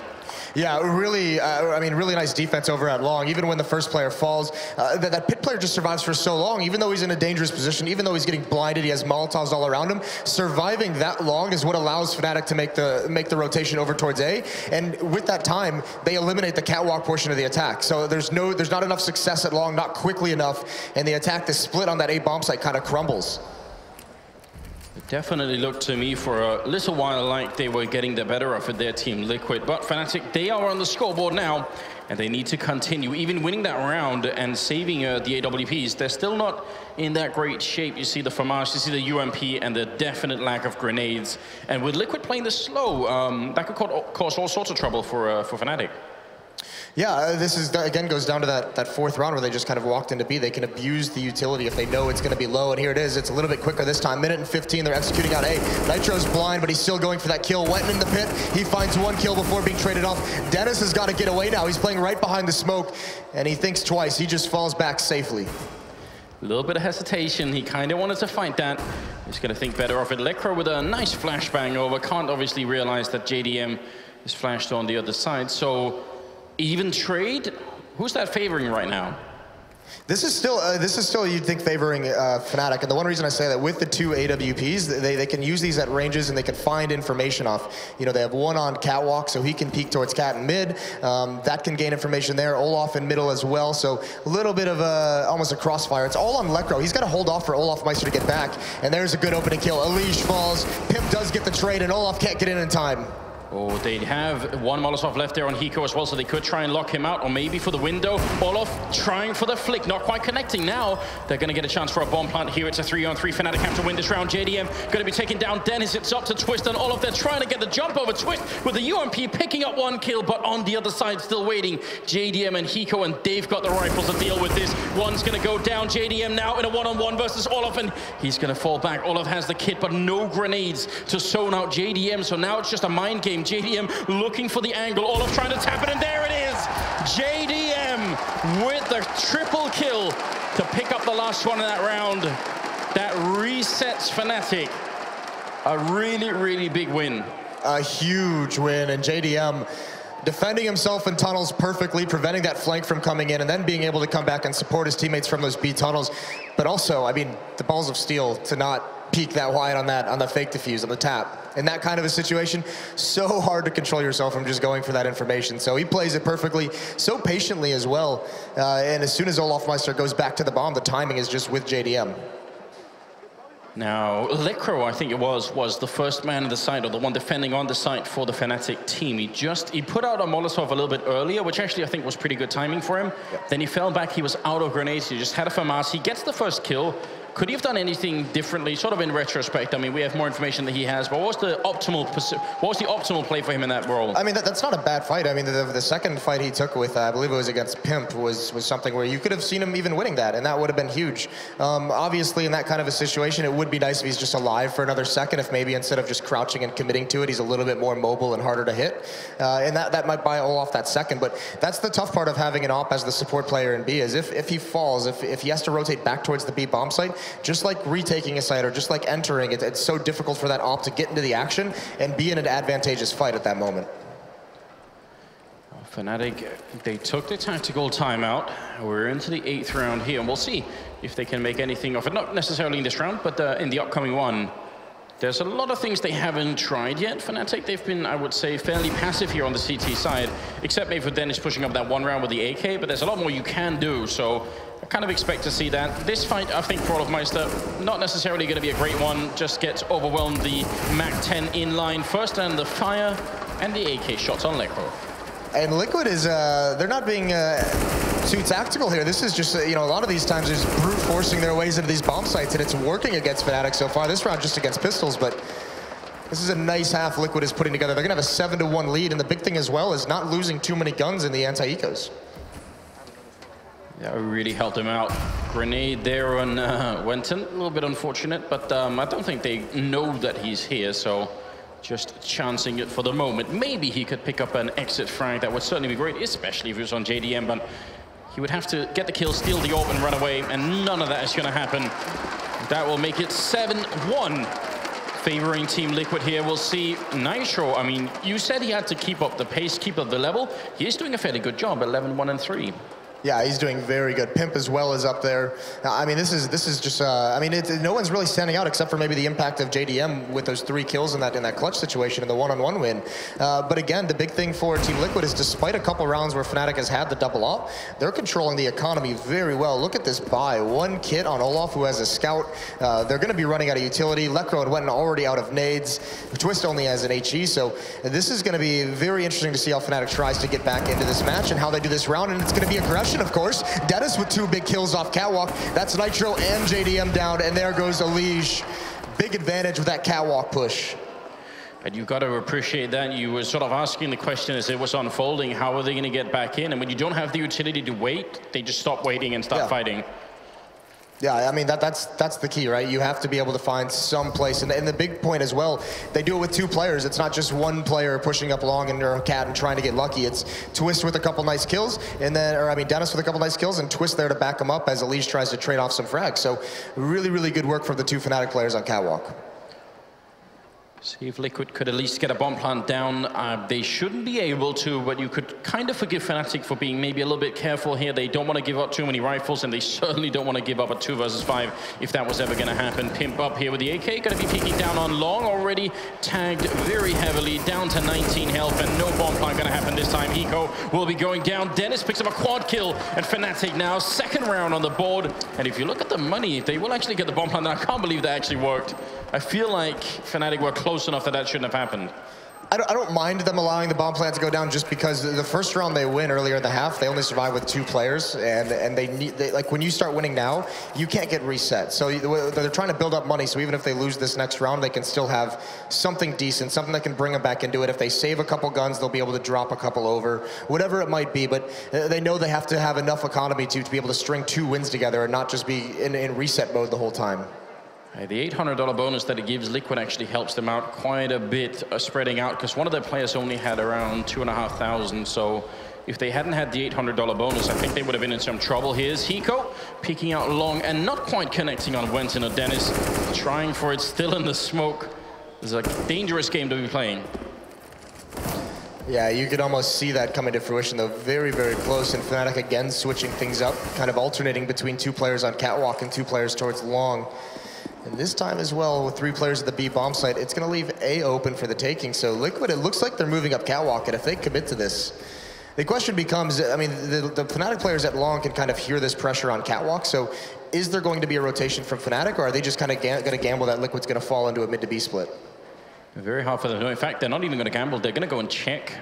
S6: Yeah, really, I mean, really nice defense over at long. Even when the first player falls, that pit player just survives for so long, even though he's in a dangerous position, even though he's getting blinded, he has Molotovs all around him. Surviving that long is what allows fnatic to make the rotation over towards A. And with that time, they eliminate the catwalk portion of the attack. So there's not enough success at long, not quickly enough, and the attack, the split on that A bomb site kind of crumbles.
S5: It definitely looked to me for a little while like they were getting the better of it, their team Liquid. But fnatic, they are on the scoreboard now, and they need to continue. Even winning that round and saving the AWPs, they're still not in that great shape. You see the Fromage, you see the UMP, and the definite lack of grenades. And with Liquid playing this slow, that could cause all sorts of trouble for fnatic.
S6: Yeah, this is again goes down to that fourth round where they just kind of walked into B. They can abuse the utility if they know it's going to be low, and here it is. It's a little bit quicker this time. Minute and 15, they're executing out A. Nitro's blind, but he's still going for that kill. Went in the pit. He finds one kill before being traded off. Dennis has got to get away now. He's playing right behind the smoke, and he thinks twice. He just falls back safely.
S5: A little bit of hesitation. He kind of wanted to fight that. He's going to think better of it. Lekr with a nice flashbang over. Can't obviously realize that JDM is flashed on the other side. So even trade? Who's that favoring right now?
S6: This is still you'd think favoring fnatic, and the one reason I say that with the two AWPs, they can use these at ranges and they can find information off. You know, they have one on catwalk, so he can peek towards cat in mid. That can gain information there. Olaf in middle as well, so a little bit of almost a crossfire. It's all on Lekr. He's got to hold off for Olaf Meister to get back, and there's a good opening kill. Elish falls. Pimp does get the trade, and Olaf can't get in time.
S5: Oh, they have one Molotov left there on Hiko as well, so they could try and lock him out, or maybe for the window. Olaf trying for the flick, not quite connecting now. They're going to get a chance for a bomb plant here. It's a 3-on-3. fnatic have to win this round. JDM going to be taking down Dennis. It's up to Twist and Olaf. They're trying to get the jump over Twist with the UMP picking up one kill, but on the other side still waiting. JDM and Hiko, and they've got the rifles to deal with this. One's going to go down. JDM now in a one-on-one versus Olaf, and he's going to fall back. Olaf has the kit, but no grenades to zone out JDM, so now it's just a mind game. JDM looking for the angle. Olaf trying to tap it, and there it is. JDM with the triple kill to pick up the last one in that round. That resets fnatic. A really, really big win.
S6: A huge win, and JDM defending himself in tunnels perfectly, preventing that flank from coming in, and then being able to come back and support his teammates from those B tunnels. But also, I mean, the balls of steel to not peek that wide on the fake defuse, on the tap. In that kind of a situation, so hard to control yourself from just going for that information. So he plays it perfectly, so patiently as well. And as soon as Olaf Meister goes back to the bomb, the timing is just with JDM.
S5: Now, Lekr, I think it was the first man in the site, or the one defending on the site for the fnatic team. He put out a Molotov a little bit earlier, which actually I think was pretty good timing for him. Yep. Then he fell back, he was out of grenades, he just had a FAMAS. He gets the first kill. Could he have done anything differently, sort of in retrospect? I mean, we have more information than he has, but what was the optimal play for him in that role?
S6: I mean, that's not a bad fight. I mean, the second fight he took with, I believe it was against Pimp, was something where you could have seen him even winning that, and that would have been huge. Obviously, in that kind of a situation, it would be nice if he's just alive for another second, if maybe instead of just crouching and committing to it, he's a little bit more mobile and harder to hit. And that might buy Olaf that second, but that's the tough part of having an op as the support player in B, is if he falls, if he has to rotate back towards the B bomb site, just like retaking a site or just like entering, it's so difficult for that op to get into the action and be in an advantageous fight at that moment.
S5: fnatic, they took the tactical timeout. We're into the 8th round here, and we'll see if they can make anything of it. Not necessarily in this round, but in the upcoming one. There's a lot of things they haven't tried yet. fnatic, they've been, I would say, fairly passive here on the CT side, except maybe for Dennis pushing up that one round with the AK, but there's a lot more you can do, so I kind of expect to see that. This fight, I think, for Olaf Meister, not necessarily going to be a great one, just gets overwhelmed. The MAC-10 inline first, and the fire and the AK shots on Lekr.
S6: And Liquid is, they're not being too tactical here. This is just, you know, a lot of these times there's brute forcing their ways into these bomb sites, and it's working against fnatic so far. This round just against pistols, but this is a nice half Liquid is putting together. They're going to have a 7-1 lead, and the big thing as well is not losing too many guns in the anti-ecos.
S5: That really helped him out. Grenade there on Wenton, a little bit unfortunate, but I don't think they know that he's here, so just chancing it for the moment. Maybe he could pick up an exit frag. That would certainly be great, especially if it was on JDM, but he would have to get the kill, steal the AWP, and run away, and none of that is going to happen. That will make it 7-1 favoring Team Liquid here. We'll see Nitro. I mean, you said he had to keep up the pace, keep up the level. He's doing a fairly good job, 11-1-3.
S6: Yeah, he's doing very good. Pimp as well is up there. I mean, this is just. I mean, no one's really standing out except for maybe the impact of JDM with those 3 kills in that clutch situation in the one-on-one win. But again, the big thing for Team Liquid is despite a couple rounds where fnatic has had the double up, they're controlling the economy very well. Look at this buy. 1 kit on Olaf, who has a scout. They're going to be running out of utility. Lekro had went already out of nades. Twist only has an HE, so this is going to be very interesting to see how fnatic tries to get back into this match and how they do this round, and it's going to be aggression. Of course, Dennis with 2 big kills off Catwalk. That's Nitro and JDM down, and there goes Elige. Big advantage with that Catwalk push.
S5: And you've got to appreciate that. You were sort of asking the question as it was unfolding, how are they going to get back in? And when you don't have the utility to wait, they just stop waiting and start fighting.
S6: Yeah, I mean, that's the key, right? You have to be able to find some place. And the big point as well, they do it with 2 players. It's not just one player pushing up long and a cat and trying to get lucky. It's Twist with a couple nice kills, and then, or I mean, Dennis with a couple nice kills, and Twist there to back him up as Elige tries to trade off some frags. So really, really good work from the 2 fnatic players on Catwalk.
S5: See if Liquid could at least get a bomb plant down. They shouldn't be able to, but you could kind of forgive fnatic for being maybe a little bit careful here. They don't want to give up too many rifles, and they certainly don't want to give up a 2 versus 5 if that was ever going to happen. Pimp up here with the AK, going to be peeking down on long, already tagged very heavily, down to 19 health, and no bomb plant going to happen this time. Eco will be going down. Dennis picks up a quad kill, and fnatic now 2nd round on the board. And if you look at the money, they will actually get the bomb plant. I can't believe that actually worked. I feel like fnatic were close enough that shouldn't have happened.
S6: I don't mind them allowing the bomb plant to go down just because the first round they win earlier in the half, they only survive with 2 players, and they like when you start winning now, you can't get reset. So they're trying to build up money, so even if they lose this next round, they can still have something decent, something that can bring them back into it. If they save a couple guns, they'll be able to drop a couple over, whatever it might be, but they know they have to have enough economy to be able to string 2 wins together and not just be in reset mode the whole time.
S5: The $800 bonus that it gives Liquid actually helps them out quite a bit, spreading out, because one of their players only had around 2,500. So if they hadn't had the $800 bonus, I think they would have been in some trouble. Here's Hiko peeking out long and not quite connecting on Wenton or Dennis, trying for it, still in the smoke. It's a dangerous game to be playing.
S6: Yeah, you could almost see that coming to fruition, though. Very, very close, and fnatic again switching things up, kind of alternating between 2 players on Catwalk and 2 players towards long. And this time as well, with 3 players at the B bomb site, it's going to leave A open for the taking. So Liquid, it looks like they're moving up Catwalk, and if they commit to this, the question becomes, I mean, the fnatic players at long can kind of hear this pressure on Catwalk, so is there going to be a rotation from fnatic, or are they just kind of going to gamble that Liquid's going to fall into a mid to B split?
S5: Very hard for them. In fact, they're not even going to gamble. They're going to go and check.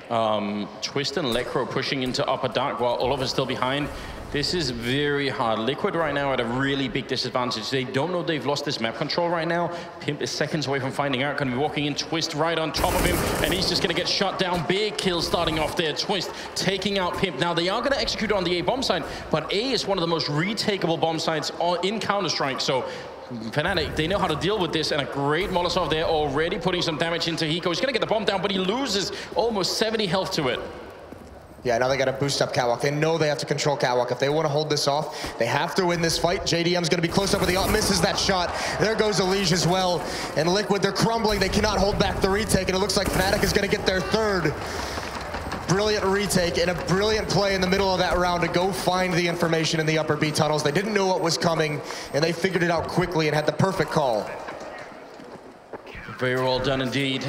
S5: Twist and Lekro pushing into upper dark while Oliver's still behind. This is very hard. Liquid right now at a really big disadvantage. They don't know they've lost this map control right now. Pimp is seconds away from finding out. Going to be walking in. Twist right on top of him, and he's just going to get shot down. Big kill starting off there. Twist taking out Pimp. Now they are going to execute on the A bomb site, but A is one of the most retakeable bomb sites in Counter-Strike. So fnatic, they know how to deal with this, and a great Molotov there, already putting some damage into Hiko. He's going to get the bomb down, but he loses almost 70 health to it.
S6: Yeah, now they got to boost up Catwalk. They know they have to control Catwalk. If they want to hold this off, they have to win this fight. JDM's going to be close up with the misses that shot. There goes Elige as well. And Liquid, they're crumbling. They cannot hold back the retake, and it looks like fnatic is going to get their 3rd. Brilliant retake and a brilliant play in the middle of that round to go find the information in the upper B tunnels. They didn't know what was coming, and they figured it out quickly and had the perfect call.
S5: Very well done indeed.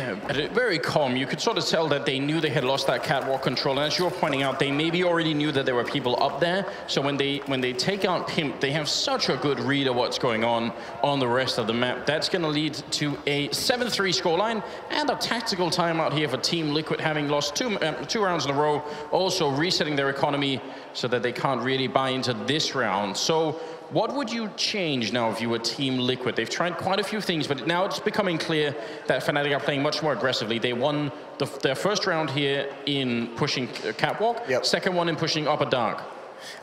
S5: Very calm. You could sort of tell that they knew they had lost that catwalk control. And as you were pointing out, they maybe already knew that there were people up there. So when they take out Pimp, they have such a good read of what's going on the rest of the map. That's going to lead to a 7-3 scoreline and a tactical timeout here for Team Liquid, having lost two rounds in a row, also resetting their economy so that they can't really buy into this round. So what would you change now if you were Team Liquid? They've tried quite a few things, but now it's becoming clear that fnatic are playing much more aggressively. They won their first round here in pushing Catwalk, second one in pushing Upper Dark.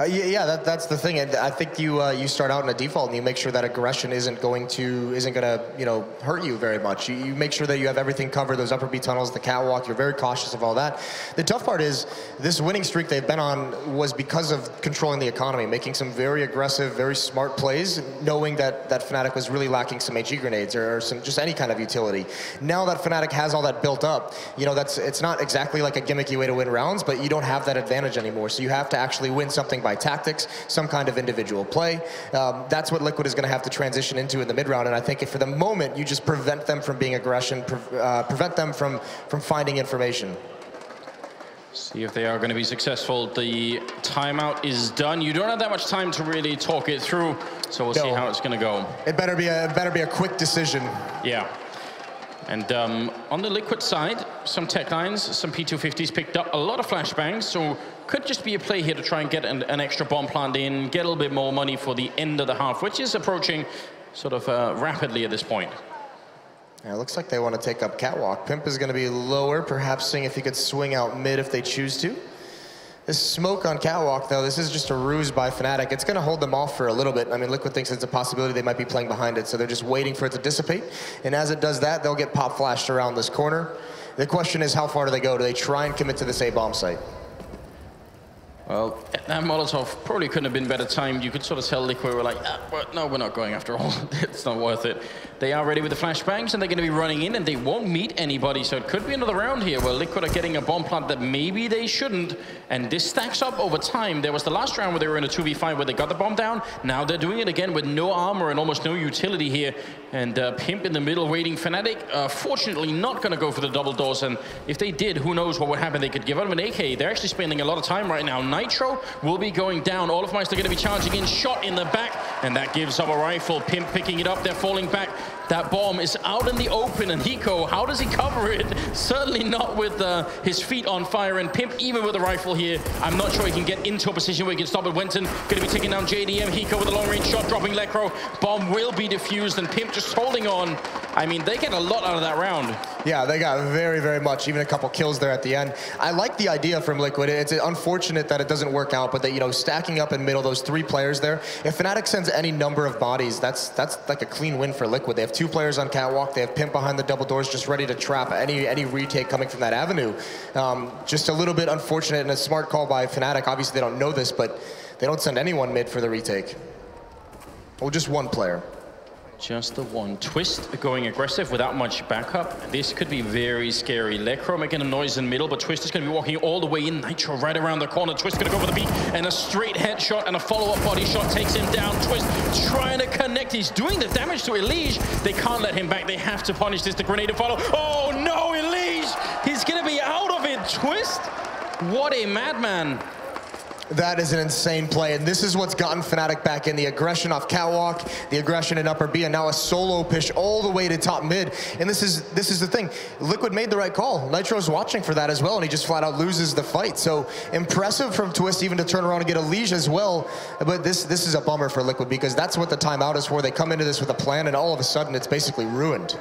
S6: Yeah, that's the thing. And I think you start out in a default and you make sure that aggression isn't gonna hurt you very much. You make sure that you have everything covered, those upper B tunnels, the catwalk. You're very cautious of all that. The tough part is this winning streak they've been on was because of controlling the economy, making some very aggressive, very smart plays, knowing that Fnatic was really lacking some HE grenades or some just any kind of utility. Now that Fnatic has all that built up, it's not exactly like a gimmicky way to win rounds, but you don't have that advantage anymore. So you have to actually win something by tactics, some kind of individual play. That's what Liquid is going to have to transition into in the mid-round, and I think if for the moment you just prevent them from being aggression, prevent them from finding information.
S5: See if they are going to be successful. The timeout is done. You don't have that much time to really talk it through, so we'll see how it's going to go.
S6: It better be a quick decision.
S5: Yeah. And on the Liquid side, some tech lines, some P250s picked up a lot of flashbangs, so could just be a play here to try and get an extra bomb plant in, get a little bit more money for the end of the half, which is approaching sort of rapidly at this point.
S6: Yeah, it looks like they want to take up catwalk. Pimp is going to be lower, perhaps seeing if he could swing out mid if they choose to. This smoke on catwalk, though, this is just a ruse by Fnatic. It's going to hold them off for a little bit. I mean, Liquid thinks it's a possibility they might be playing behind it, so they're just waiting for it to dissipate. And as it does that, they'll get pop flashed around this corner. The question is, how far do they go? Do they try and commit to this A-bomb site?
S5: Well, that Molotov probably couldn't have been better timed. You could sort of tell Liquid were like, no, we're not going after all. It's not worth it. They are ready with the flashbangs, and they're going to be running in, and they won't meet anybody. So it could be another round here where Liquid are getting a bomb plant that maybe they shouldn't. And this stacks up over time. There was the last round where they were in a 2v5 where they got the bomb down. Now they're doing it again with no armor and almost no utility here. And Pimp in the middle waiting. Fnatic, fortunately, not going to go for the double doors. And if they did, who knows what would happen. They could give up an AK. They're actually spending a lot of time right now. Nitro will be going down. All of Meister going to be charging in. Shot in the back. And that gives up a rifle. Pimp picking it up. They're falling back. That bomb is out in the open, and Hiko, how does he cover it? Certainly not with his feet on fire, and Pimp, even with a rifle here, I'm not sure he can get into a position where he can stop it. Wenton going to be taking down JDM. Hiko with a long-range shot, dropping Lekro. Bomb will be defused, and Pimp just holding on. I mean, they get a lot out of that round.
S6: Yeah, they got very, very much, even a couple kills there at the end. I like the idea from Liquid. It's unfortunate that it doesn't work out, but that, stacking up in middle, those three players there, if Fnatic sends any number of bodies, that's like a clean win for Liquid. They have two players on catwalk. They have Pimp behind the double doors, just ready to trap any retake coming from that avenue. Just a little bit unfortunate and a smart call by Fnatic. Obviously, they don't know this, but they don't send anyone mid for the retake. Well, just one player.
S5: Just the one. Twist going aggressive without much backup. This could be very scary. Lekro making a noise in middle, but Twist is going to be walking all the way in. Nitro right around the corner. Twist going to go for the beat, and a straight headshot and a follow-up body shot takes him down. Twist trying to connect. He's doing the damage to Elige. They can't let him back. They have to punish this. The grenade to follow. Oh no, Elige! He's going to be out of it. Twist? What a madman.
S6: That is an insane play, and this is what's gotten Fnatic back in. The aggression off catwalk, the aggression in upper B, and now a solo push all the way to top mid. And this is the thing. Liquid made the right call. Nitro's watching for that as well, and he just flat out loses the fight. So impressive from Twist even to turn around and get a Elige as well. But this is a bummer for Liquid, because that's what the timeout is for. They come into this with a plan, and all of a sudden it's basically ruined.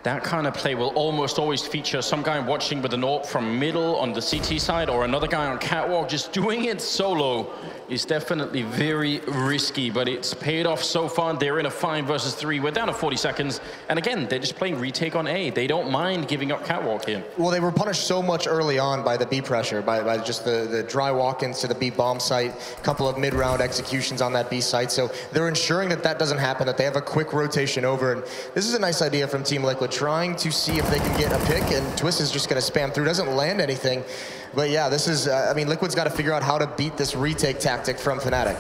S5: That kind of play will almost always feature some guy watching with an AWP from middle on the CT side, or another guy on catwalk. Just doing it solo is definitely very risky, but it's paid off so far. They're in a 5 versus 3. We're down to 40 seconds. And again, they're just playing retake on A. They don't mind giving up catwalk here.
S6: Well, they were punished so much early on by the B pressure, by just the dry walk-ins to the B bomb site, a couple of mid-round executions on that B site. So they're ensuring that that doesn't happen, that they have a quick rotation over. And this is a nice idea from Team Liquid, trying to see if they can get a pick, and Twist is just going to spam through, doesn't land anything. But yeah, this is, I mean, Liquid's got to figure out how to beat this retake tactic from Fnatic.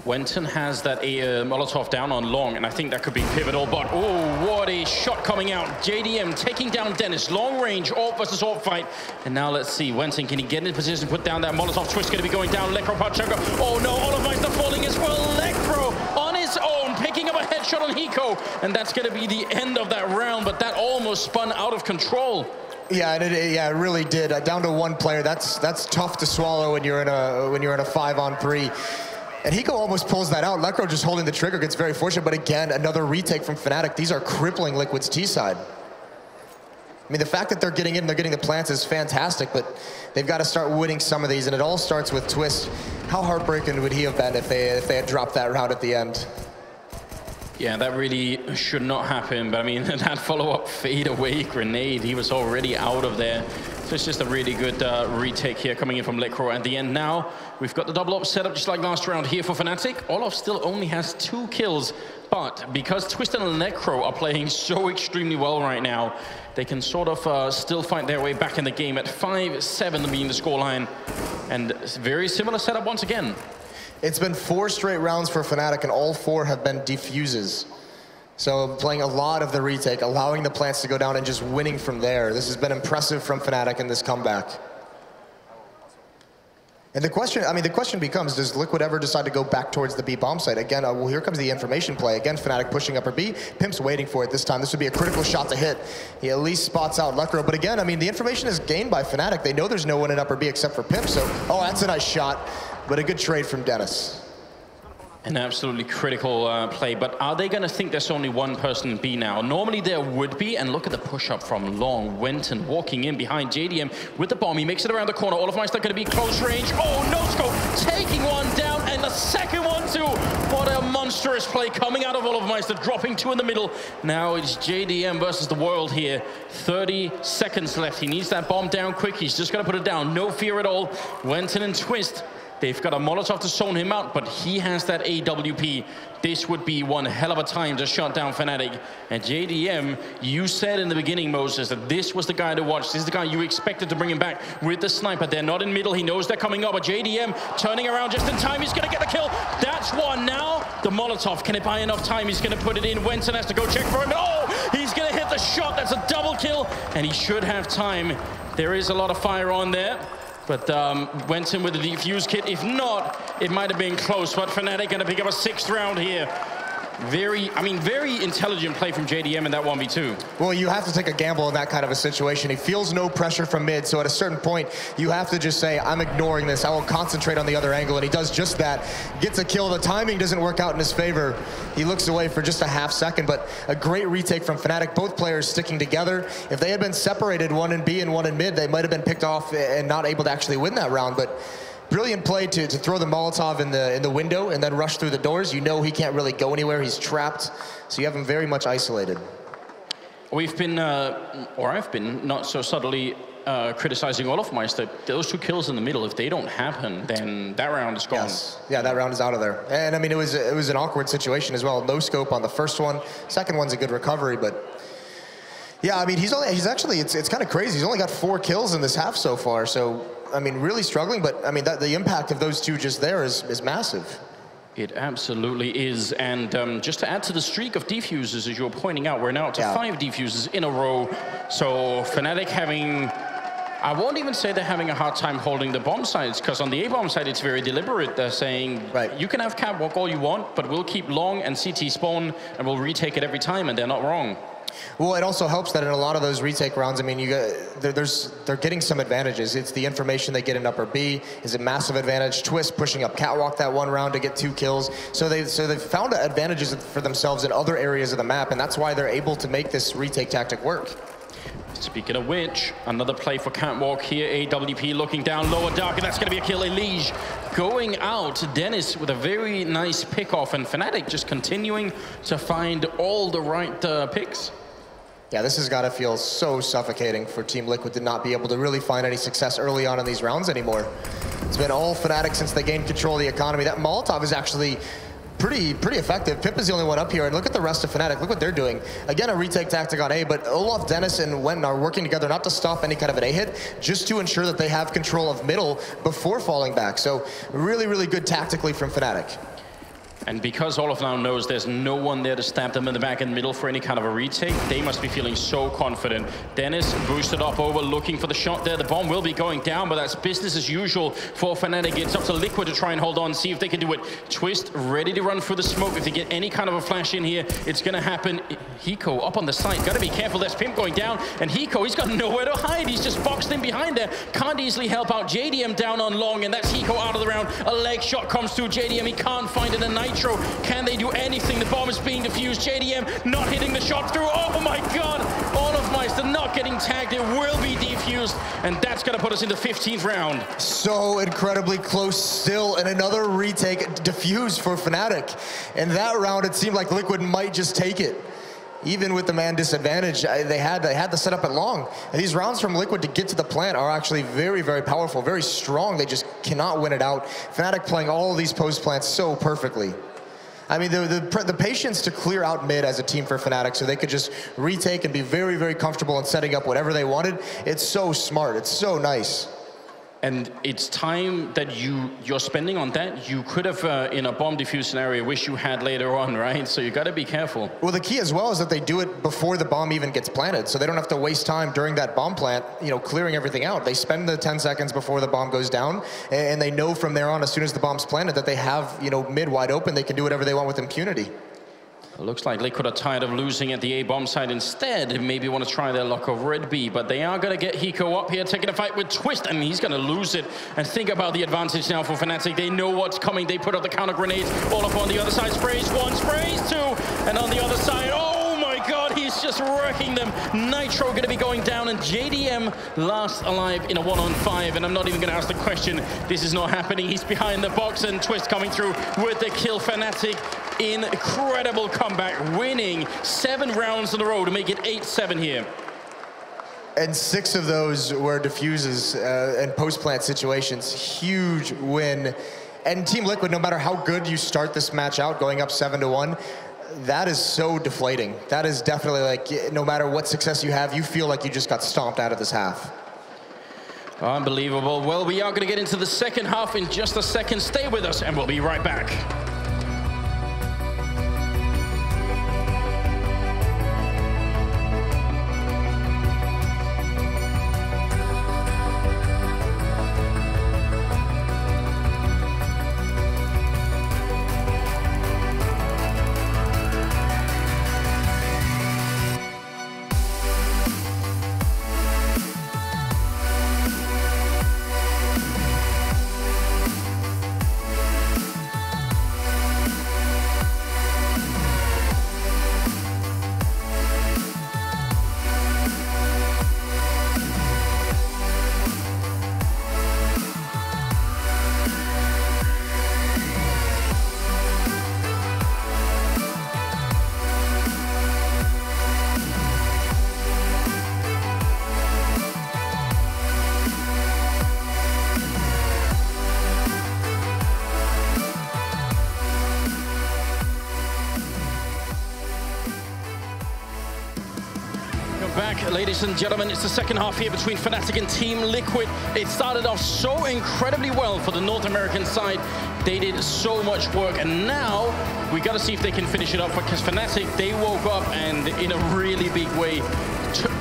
S5: Wenton has that Molotov down on long, and I think that could be pivotal, but oh, what a shot coming out. JDM taking down Dennis, long range, AWP versus AWP fight. And now let's see, Wenton, can he get in position to put down that Molotov? Twist going to be going down, Lekro Pachunga. Oh no, all of Meister falling as well. Lekro on his own, picking up a headshot on Hiko, and that's going to be the end of that round, but that almost spun out of control.
S6: Yeah, and it really did. Down to one player. That's tough to swallow when you're in a 5-on-3. And Hiko almost pulls that out. Lekro just holding the trigger gets very fortunate, but again, another retake from Fnatic. These are crippling Liquid's T side. I mean, the fact that they're getting in, they're getting the plants is fantastic, but they've got to start winning some of these, and it all starts with Twist. How heartbreaking would he have been if they had dropped that round at the end?
S5: Yeah, that really should not happen, but I mean, that follow-up fade-away grenade, he was already out of there. So it's just a really good retake here coming in from Lecro at the end. Now, we've got the double up set up just like last round here for fnatic. Olaf still only has 2 kills, but because Twist and Lecro are playing so extremely well right now, they can sort of still find their way back in the game at 5-7 being the scoreline. And very similar setup once again.
S6: It's been 4 straight rounds for fnatic, and all 4 have been defuses. So playing a lot of the retake, allowing the plants to go down and just winning from there. This has been impressive from fnatic in this comeback. And the question becomes, does Liquid ever decide to go back towards the B bomb site? Again, well, here comes the information play. Again, fnatic pushing upper B. Pimp's waiting for it this time. This would be a critical shot to hit. He at least spots out Lecro. But again, I mean, the information is gained by fnatic. They know there's no one in upper B except for Pimp. So, oh, that's a nice shot. But a good trade from Dennis.
S5: An absolutely critical play, but are they going to think there's only one person in B now? Normally there would be, and look at the push-up from Long. Wenton walking in behind JDM with the bomb. He makes it around the corner. olofmeister going to be close range. Oh, no scope, taking one down, and the second one too. What a monstrous play coming out of olofmeister, dropping 2 in the middle. Now it's JDM versus the world here. 30 seconds left. He needs that bomb down quick. He's just going to put it down. No fear at all. Wenton and Twist. They've got a Molotov to zone him out, but he has that AWP. This would be one hell of a time to shut down fnatic. And JDM, you said in the beginning, Moses, that this was the guy to watch. This is the guy you expected to bring him back with the sniper. They're not in middle. He knows they're coming up, but JDM turning around just in time. He's going to get the kill. That's one now. The Molotov, can it buy enough time? He's going to put it in. Wenton has to go check for it. No! He's going to hit the shot. That's a double kill, and he should have time. There is a lot of fire on there. But Wenton with the defuse kit. If not, it might have been close. But fnatic going to pick up a 6th round here. Very intelligent play from JDM in that 1v2.
S6: Well, you have to take a gamble in that kind of a situation. He feels no pressure from mid, so at a certain point, you have to just say, I'm ignoring this. I will concentrate on the other angle, and he does just that. Gets a kill. The timing doesn't work out in his favor. He looks away for just a half second, but a great retake from fnatic. Both players sticking together. If they had been separated, one in B and one in mid, they might have been picked off and not able to actually win that round, but brilliant play to throw the Molotov in the window and then rush through the doors. You know he can't really go anywhere. He's trapped. So you have him very much isolated.
S5: We've been, or I've been, not so subtly criticizing olofmeister. Those 2 kills in the middle, if they don't happen, then that round is gone.
S6: Yes. Yeah, that round is out of there. And I mean, it was an awkward situation as well. No scope on the first one. Second one's a good recovery, but yeah, I mean, he's actually, it's kind of crazy. He's only got 4 kills in this half so far. So, I mean, really struggling, but I mean, the impact of those 2 just there is massive.
S5: It absolutely is, and just to add to the streak of defuses, as you're pointing out, we're now up to 5 defuses in a row. So fnatic having, I won't even say they're having a hard time holding the bomb sites, because on the A-bomb side, it's very deliberate. They're saying, you can have catwalk all you want, but we'll keep long and CT spawn, and we'll retake it every time, and they're not wrong.
S6: Well, it also helps that in a lot of those retake rounds, I mean, they're getting some advantages. It's the information they get in upper B is a massive advantage. Twist pushing up catwalk that one round to get 2 kills. So they've found advantages for themselves in other areas of the map, and that's why they're able to make this retake tactic work.
S5: Speaking of which, another play for catwalk here. AWP looking down lower dark, and that's going to be a kill. Elige going out. Dennis with a very nice pick off, and fnatic just continuing to find all the right picks.
S6: Yeah, this has got to feel so suffocating for Team Liquid to not be able to really find any success early on in these rounds anymore. It's been all fnatic since they gained control of the economy. That Molotov is actually pretty effective. Pip is the only one up here, and look at the rest of fnatic. Look what they're doing. Again, a retake tactic on A, but Olaf, Dennis, and Wenton are working together not to stop any kind of an A hit, just to ensure that they have control of middle before falling back. So really good tactically from fnatic.
S5: And because Olaf now knows there's no one there to stab them in the back and middle for any kind of a retake, they must be feeling so confident. Dennis boosted up over, looking for the shot there. The bomb will be going down, but that's business as usual for fnatic. It's up to Liquid to try and hold on, see if they can do it. Twist ready to run through the smoke. If they get any kind of a flash in here, it's going to happen. Hiko up on the side. Got to be careful. There's Pimp going down, and Hiko, he's got nowhere to hide. He's just boxed in behind there. Can't easily help out. JDM down on long, and that's Hiko out of the round. A leg shot comes through JDM. He can't find it. A Nitro. Can they do anything? The bomb is being defused. JDM not hitting the shot through. Oh my god! olofmeister not getting tagged. It will be defused, and that's going to put us in the 15th round.
S6: So incredibly close still, and another retake defuse for fnatic. In that round, it seemed like Liquid might just take it. Even with the man disadvantage, they had the setup at long. And these rounds from Liquid to get to the plant are actually very, very powerful, very strong. They just cannot win it out. fnatic playing all of these post plants so perfectly. I mean, the patience to clear out mid as a team for fnatic so they could just retake and be very, very comfortable in setting up whatever they wanted. It's so smart. It's so nice.
S5: And it's time that you're spending on that. You could have, in a bomb defuse scenario, wish you had later on, right? So you got to be careful.
S6: Well, the key as well is that they do it before the bomb even gets planted, so they don't have to waste time during that bomb plant, you know, clearing everything out. They spend the 10 seconds before the bomb goes down, and they know from there on, as soon as the bomb's planted, that they have, you know, mid wide open. They can do whatever they want with impunity.
S5: It looks like Liquid are tired of losing at the A bomb side instead. Maybe want to try their luck over at B, but they are going to get Hiko up here, taking a fight with Twist, and he's going to lose it. And think about the advantage now for fnatic. They know what's coming. They put up the counter grenades. All up on the other side. Sprays one, sprays two, and on the other side, oh my god, he's just wrecking them. Nitro going to be going down, and JDM last alive in a 1-on-5, and I'm not even going to ask the question. This is not happening. He's behind the box, and Twist coming through with the kill. fnatic. Incredible comeback, winning 7 rounds in a row to make it 8-7 here.
S6: And 6 of those were diffuses and post-plant situations. Huge win. And Team Liquid, no matter how good you start this match out, going up 7-1, that is so deflating. That is definitely like, no matter what success you have, you feel like you just got stomped out of this half.
S5: Unbelievable. Well, we are going to get into the second half in just a second. Stay with us, and we'll be right back. Back, ladies and gentlemen, it's the second half here between fnatic and Team Liquid. It started off so incredibly well for the North American side. They did so much work, and now we got to see if they can finish it up, because fnatic, they woke up and in a really big way,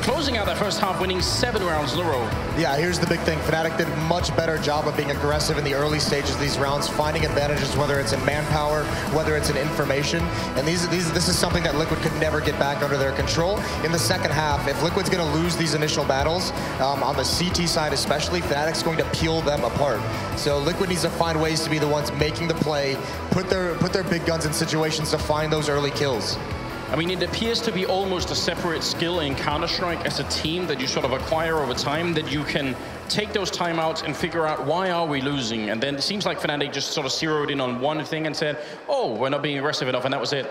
S5: closing out that first half, winning 7 rounds in a row. Yeah,
S6: here's the big thing. fnatic did a much better job of being aggressive in the early stages of these rounds, finding advantages, whether it's in manpower, whether it's in information. And this is something that Liquid could never get back under their control. In the second half, if Liquid's going to lose these initial battles, on the CT side especially, fnatic's going to peel them apart. So Liquid needs to find ways to be the ones making the play, put their big guns in situations to find those early kills.
S5: I mean, it appears to be almost a separate skill in Counter-Strike as a team that you sort of acquire over time, that you can take those timeouts and figure out why are we losing. And then it seems like fnatic just sort of zeroed in on one thing and said, oh, we're not being aggressive enough, and that was it.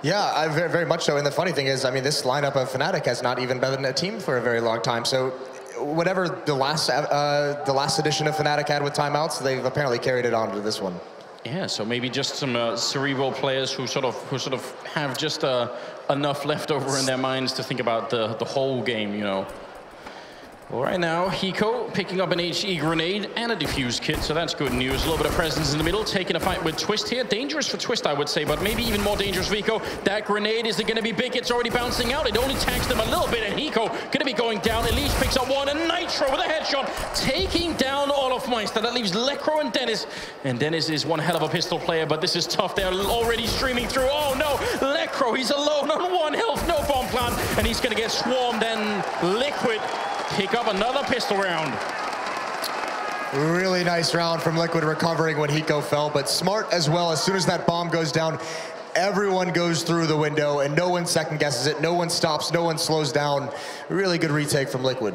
S6: Yeah, very, very much so. And the funny thing is, I mean, this lineup of fnatic has not even been a team for a very long time. So whatever the last edition of fnatic had with timeouts, they've apparently carried it on to this one.
S5: Yeah, so maybe just some cerebral players who sort of have just enough left over in their minds to think about the whole game, you know. Well, right now, Hiko picking up an HE grenade and a defuse kit, so that's good news. A little bit of presence in the middle, taking a fight with Twist here. Dangerous for Twist, I would say, but maybe even more dangerous for Hiko. That grenade, is it going to be big? It's already bouncing out. It only tags them a little bit, and Hiko going to be going down. Elise picks up one, and Nitro with a headshot, taking down Olaf Meister. That leaves Lekro and Dennis. And Dennis is one hell of a pistol player, but this is tough. They're already streaming through. Oh, no, Lekro, he's alone on 1 health, no bomb plant, and he's going to get swarmed, and Liquid pick up another pistol round.
S6: Really nice round from Liquid, recovering when Hiko fell, but smart as well. As soon as that bomb goes down, Everyone goes through the window, and no one second guesses it. No one stops, no one slows down. Really good retake from Liquid.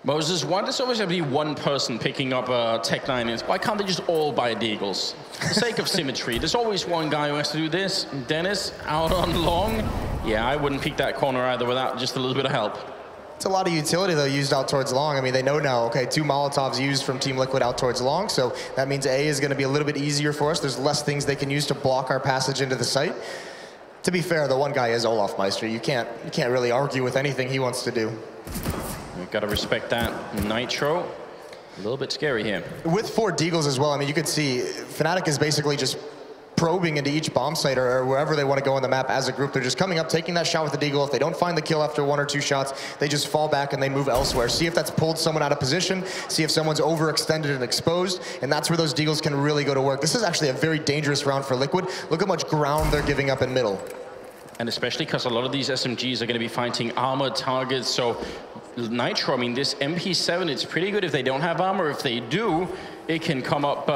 S5: Moses, why does always have to be one person picking up Tech9? Why can't they just all buy Deagles? For the sake of symmetry, there's always one guy who has to do this. Dennis out on long. Yeah, I wouldn't pick that corner either without just a little bit of help.
S6: It's a lot of utility, though, used out towards long. I mean, they know now, okay, 2 Molotovs used from Team Liquid out towards long, so that means A is going to be a little bit easier for us. There's less things they can use to block our passage into the site. To be fair, the one guy is Olaf Meister. You can't really argue with anything he wants to do.
S5: We've got to respect that. Nitro, a little bit scary here.
S6: With 4 Deagles as well, I mean, you could see fnatic is basically just probing into each bomb site or wherever they want to go on the map as a group. They're just coming up, taking that shot with the Deagle. If they don't find the kill after 1 or 2 shots, they just fall back and they move elsewhere. See if that's pulled someone out of position, see if someone's overextended and exposed, and that's where those Deagles can really go to work. This is actually a very dangerous round for Liquid. Look how much ground they're giving up in middle.
S5: And especially because a lot of these SMGs are going to be fighting armored targets, so Nitro, I mean, this MP7, it's pretty good if they don't have armor. If they do, it can come up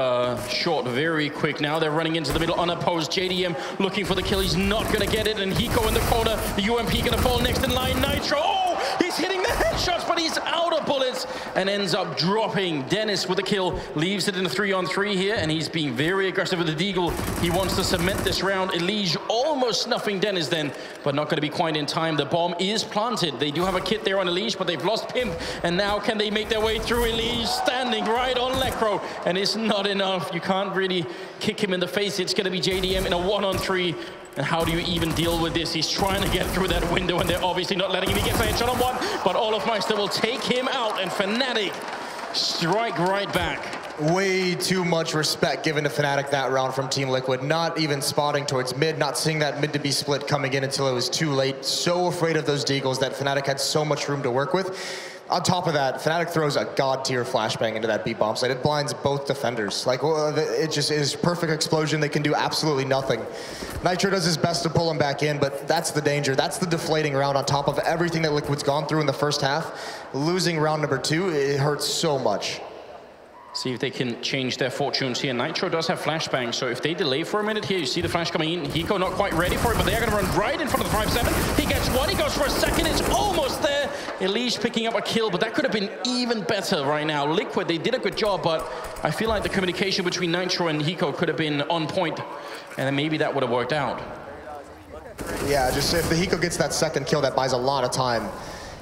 S5: short very quick. Now they're running into the middle unopposed. JDM looking for the kill. He's not going to get it. And Hiko in the corner. The UMP going to fall next in line. Nitro, oh, he's hitting the headshots, but he's out of bullets and ends up dropping. Dennis with the kill, leaves it in a 3-on-3 here, and he's being very aggressive with the Deagle. He wants to cement this round. Elige almost snuffing Dennis then, but not going to be quite in time. The bomb is planted. They do have a kit there on Elige, but they've lost Pimp, and now can they make their way through? Elige standing right on Lekro, and it's not enough. You can't really kick him in the face. It's going to be JDM in a 1-on-3. And how do you even deal with this? He's trying to get through that window, and they're obviously not letting him. He gets a headshot on 1, but Olaf Meister will take him out, and fnatic strike right back.
S6: Way too much respect given to fnatic that round from Team Liquid. Not even spotting towards mid, not seeing that mid to B split coming in until it was too late. So afraid of those Deagles that fnatic had so much room to work with. On top of that, fnatic throws a god-tier flashbang into that B bomb site. It blinds both defenders. Like, well, it just is perfect explosion. They can do absolutely nothing. Nitro does his best to pull him back in, but that's the danger. That's the deflating round on top of everything that Liquid's gone through in the first half. Losing round number 2, it hurts so much.
S5: See if they can change their fortunes here. Nitro does have flashbang, so if they delay for a minute here, you see the flash coming in. Hiko not quite ready for it, but they're going to run right in front of the 5-7. He gets 1, he goes for a second, it's almost there. Elige picking up a kill, but that could have been even better right now. Liquid, they did a good job, but I feel like the communication between Nitro and Hiko could have been on point, and then maybe that would have worked out.
S6: Yeah, just if the Hiko gets that second kill, that buys a lot of time.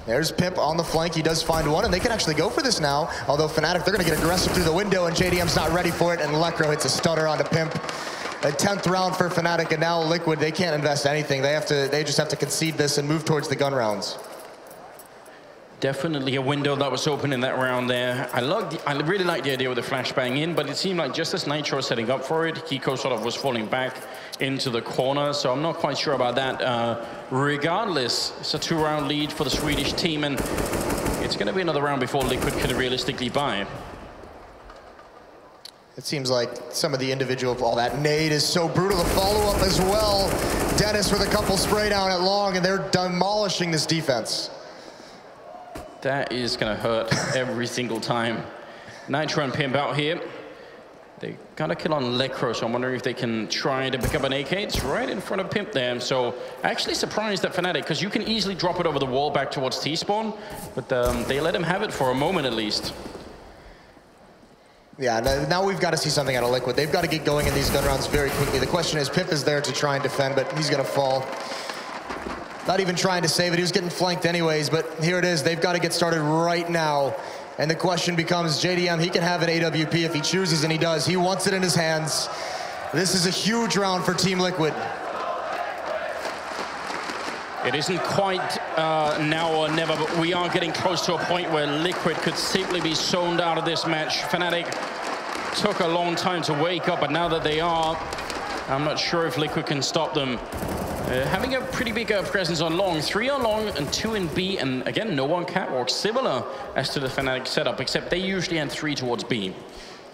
S6: There's Pimp on the flank. He does find 1, and they can actually go for this now. Although fnatic, they're going to get aggressive through the window, and JDM's not ready for it, and Lekro hits a stunner onto Pimp. A 10th round for fnatic, and now Liquid, they can't invest anything. They just have to concede this and move towards the gun rounds.
S5: Definitely a window that was open in that round there. I really like the idea with the flashbang in, but it seemed like just as Nitro was setting up for it, Hiko sort of was falling back into the corner, so I'm not quite sure about that. Regardless, it's a 2-round lead for the Swedish team, and it's going to be another round before Liquid can realistically buy.
S6: It seems like some of the individual, all that nade is so brutal. The follow-up as well. Dennis with a couple spray down at long, and they're demolishing this defense.
S5: That is going to hurt every single time. Nitro and Pimp out here. They got a kill on Lekro, so I'm wondering if they can try to pick up an AK. It's right in front of Pimp there. So actually surprised at fnatic, because you can easily drop it over the wall back towards T-spawn, but they let him have it for a moment at least.
S6: Yeah, now we've got to see something out of Liquid. They've got to get going in these gun rounds very quickly. The question is, Pimp is there to try and defend, but he's going to fall. Not even trying to save it. He was getting flanked anyways, but here it is. They've got to get started right now. And the question becomes, JDM, he can have an AWP if he chooses, and he does. He wants it in his hands. This is a huge round for Team Liquid.
S5: It isn't quite now or never, but we are getting close to a point where Liquid could simply be zoned out of this match. fnatic took a long time to wake up, but now that they are, I'm not sure if Liquid can stop them. Having a pretty big presence on long, 3 on long and 2 in B, and again, no one catwalk, similar as to the fnatic setup, except they usually end 3 towards B.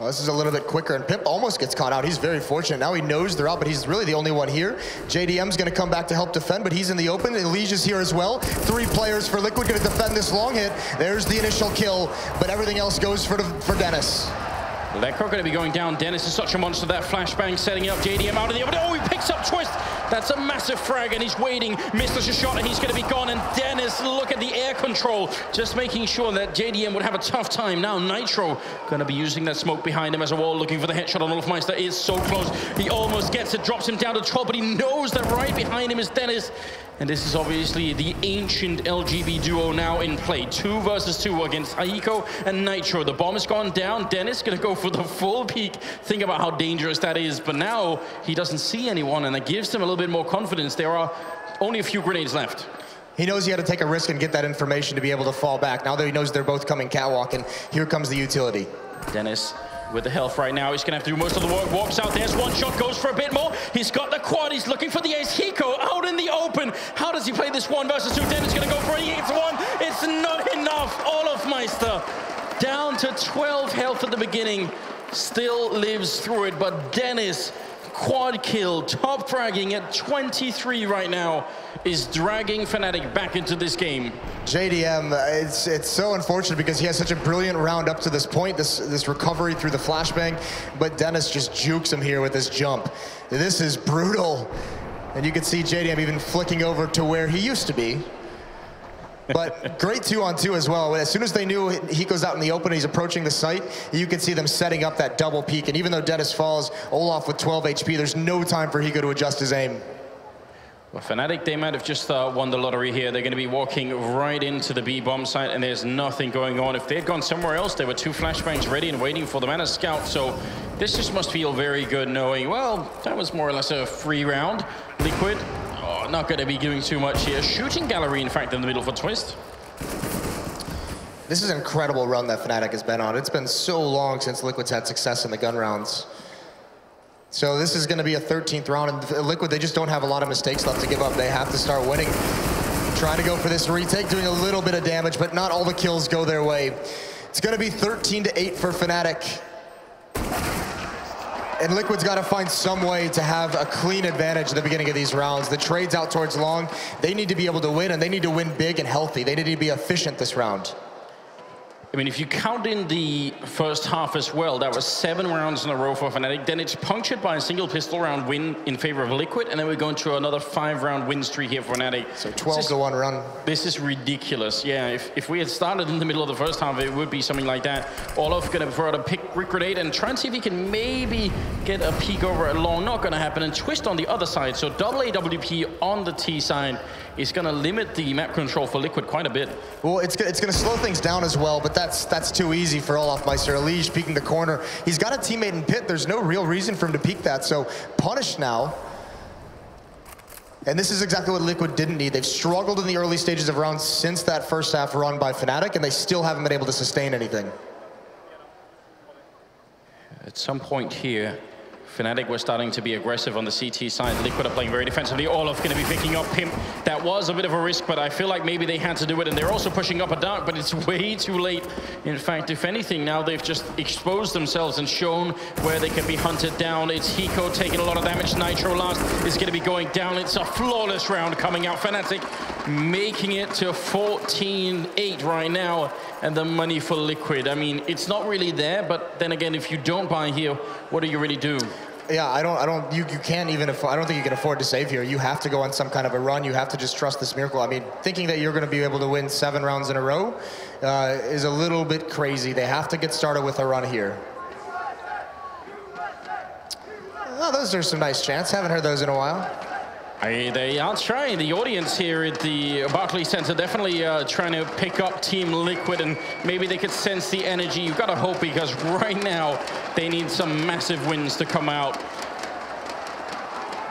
S6: Well, this is a little bit quicker, and Pimp almost gets caught out. He's very fortunate. Now he knows they're out, but he's really the only one here. JDM's going to come back to help defend, but he's in the open. Elige is here as well. 3 players for Liquid going to defend this long hit. There's the initial kill, but everything else goes for Dennis.
S5: Lekko going to be going down. Dennis is such a monster. That flashbang setting up JDM out of the open. Oh, he picks up Twist. That's a massive frag, and he's waiting. Misses a shot, and he's going to be gone. And Dennis, look at the air control. Just making sure that JDM would have a tough time. Now Nitro going to be using that smoke behind him as a wall, looking for the headshot on Wolfmeister. Is so close. He almost gets it, drops him down to 12, but he knows that right behind him is Dennis. And this is obviously the ancient LGB duo now in play. 2 versus 2 against Hiko and Nitro. The bomb has gone down. Dennis going to go for the full peek. Think about how dangerous that is. But now he doesn't see anyone, and that gives him a little bit more confidence. There are only a few grenades left.
S6: He knows he had to take a risk and get that information to be able to fall back. Now that he knows they're both coming catwalk, and here comes the utility.
S5: Dennis with the health right now. He's going to have to do most of the work. Walks out. There's one shot. Goes for a bit more. He's got the quad. He's looking for the ace. Hiko out in the open. How does he play this 1 versus 2? Dennis going to go for it. He hits 1. It's not enough. Olofmeister down to 12 health at the beginning. Still lives through it. But Dennis, quad kill, top fragging at 23 right now, is dragging Fnatic back into this game.
S6: JDM, it's so unfortunate because he has such a brilliant round up to this point, this recovery through the flashbang, but Dennis just jukes him here with this jump. This is brutal. And you can see JDM even flicking over to where he used to be. But great 2-on-2 as well. As soon as they knew he goes out in the open, he's approaching the site, you can see them setting up that double peek. And even though Dennis falls, Olaf with 12 HP, there's no time for Hiko to adjust his aim.
S5: Well, Fnatic, they might have just won the lottery here. They're going to be walking right into the B bomb site, and there's nothing going on. If they had gone somewhere else, there were 2 flashbangs ready and waiting for them and a scout. So this just must feel very good knowing, well, that was more or less a free round. Liquid, not going to be doing too much here. Shooting gallery, in fact, in the middle for Twist.
S6: This is an incredible run that Fnatic has been on. It's been so long since Liquid's had success in the gun rounds. So this is going to be a 13th round, and Liquid, they just don't have a lot of mistakes left to give up. They have to start winning. Trying to go for this retake, doing a little bit of damage, but not all the kills go their way. It's going to be 13-8 for Fnatic. And Liquid's got to find some way to have a clean advantage at the beginning of these rounds. The trades out towards long, they need to be able to win, and they need to win big and healthy. They need to be efficient this round.
S5: I mean, if you count in the first half as well, that was 7 rounds in a row for Fnatic. Then it's punctured by a single pistol round win in favor of Liquid, and then we're going to another 5-round win streak here for Fnatic.
S6: So 12-1 run.
S5: This is ridiculous. Yeah, if we had started in the middle of the first half, it would be something like that. Olaf going to throw out a pick grenade and try and see if he can maybe get a peek over at long. Not going to happen. And Twist on the other side. So double AWP on the T side is going to limit the map control for Liquid quite a bit.
S6: Well, it's going to slow things down as well, but that's too easy for Olofmeister. Elige peeking the corner. He's got a teammate in pit. There's no real reason for him to peek that, so punished now. And this is exactly what Liquid didn't need. They've struggled in the early stages of rounds since that first half run by Fnatic, and they still haven't been able to sustain anything.
S5: At some point here, Fnatic were starting to be aggressive on the CT side. Liquid are playing very defensively. Olaf going to be picking up Pimp. That was a bit of a risk, but I feel like maybe they had to do it. And they're also pushing up a dark, but it's way too late. In fact, if anything, now they've just exposed themselves and shown where they can be hunted down. It's Hiko taking a lot of damage. Nitro last is going to be going down. It's a flawless round coming out. Fnatic making it to 14-8 right now. And the money for Liquid. I mean, it's not really there, but then again, if you don't buy here, what do you really do?
S6: Yeah, you can't even, I don't think you can afford to save here. You have to go on some kind of a run. You have to just trust this miracle. I mean, thinking that you're going to be able to win 7 rounds in a row is a little bit crazy. They have to get started with a run here. Oh, those are some nice chants. Haven't heard those in a while.
S5: They are trying. The audience here at the Barclays Center definitely trying to pick up Team Liquid, and maybe they could sense the energy. You've got to hope, because right now they need some massive wins to come out.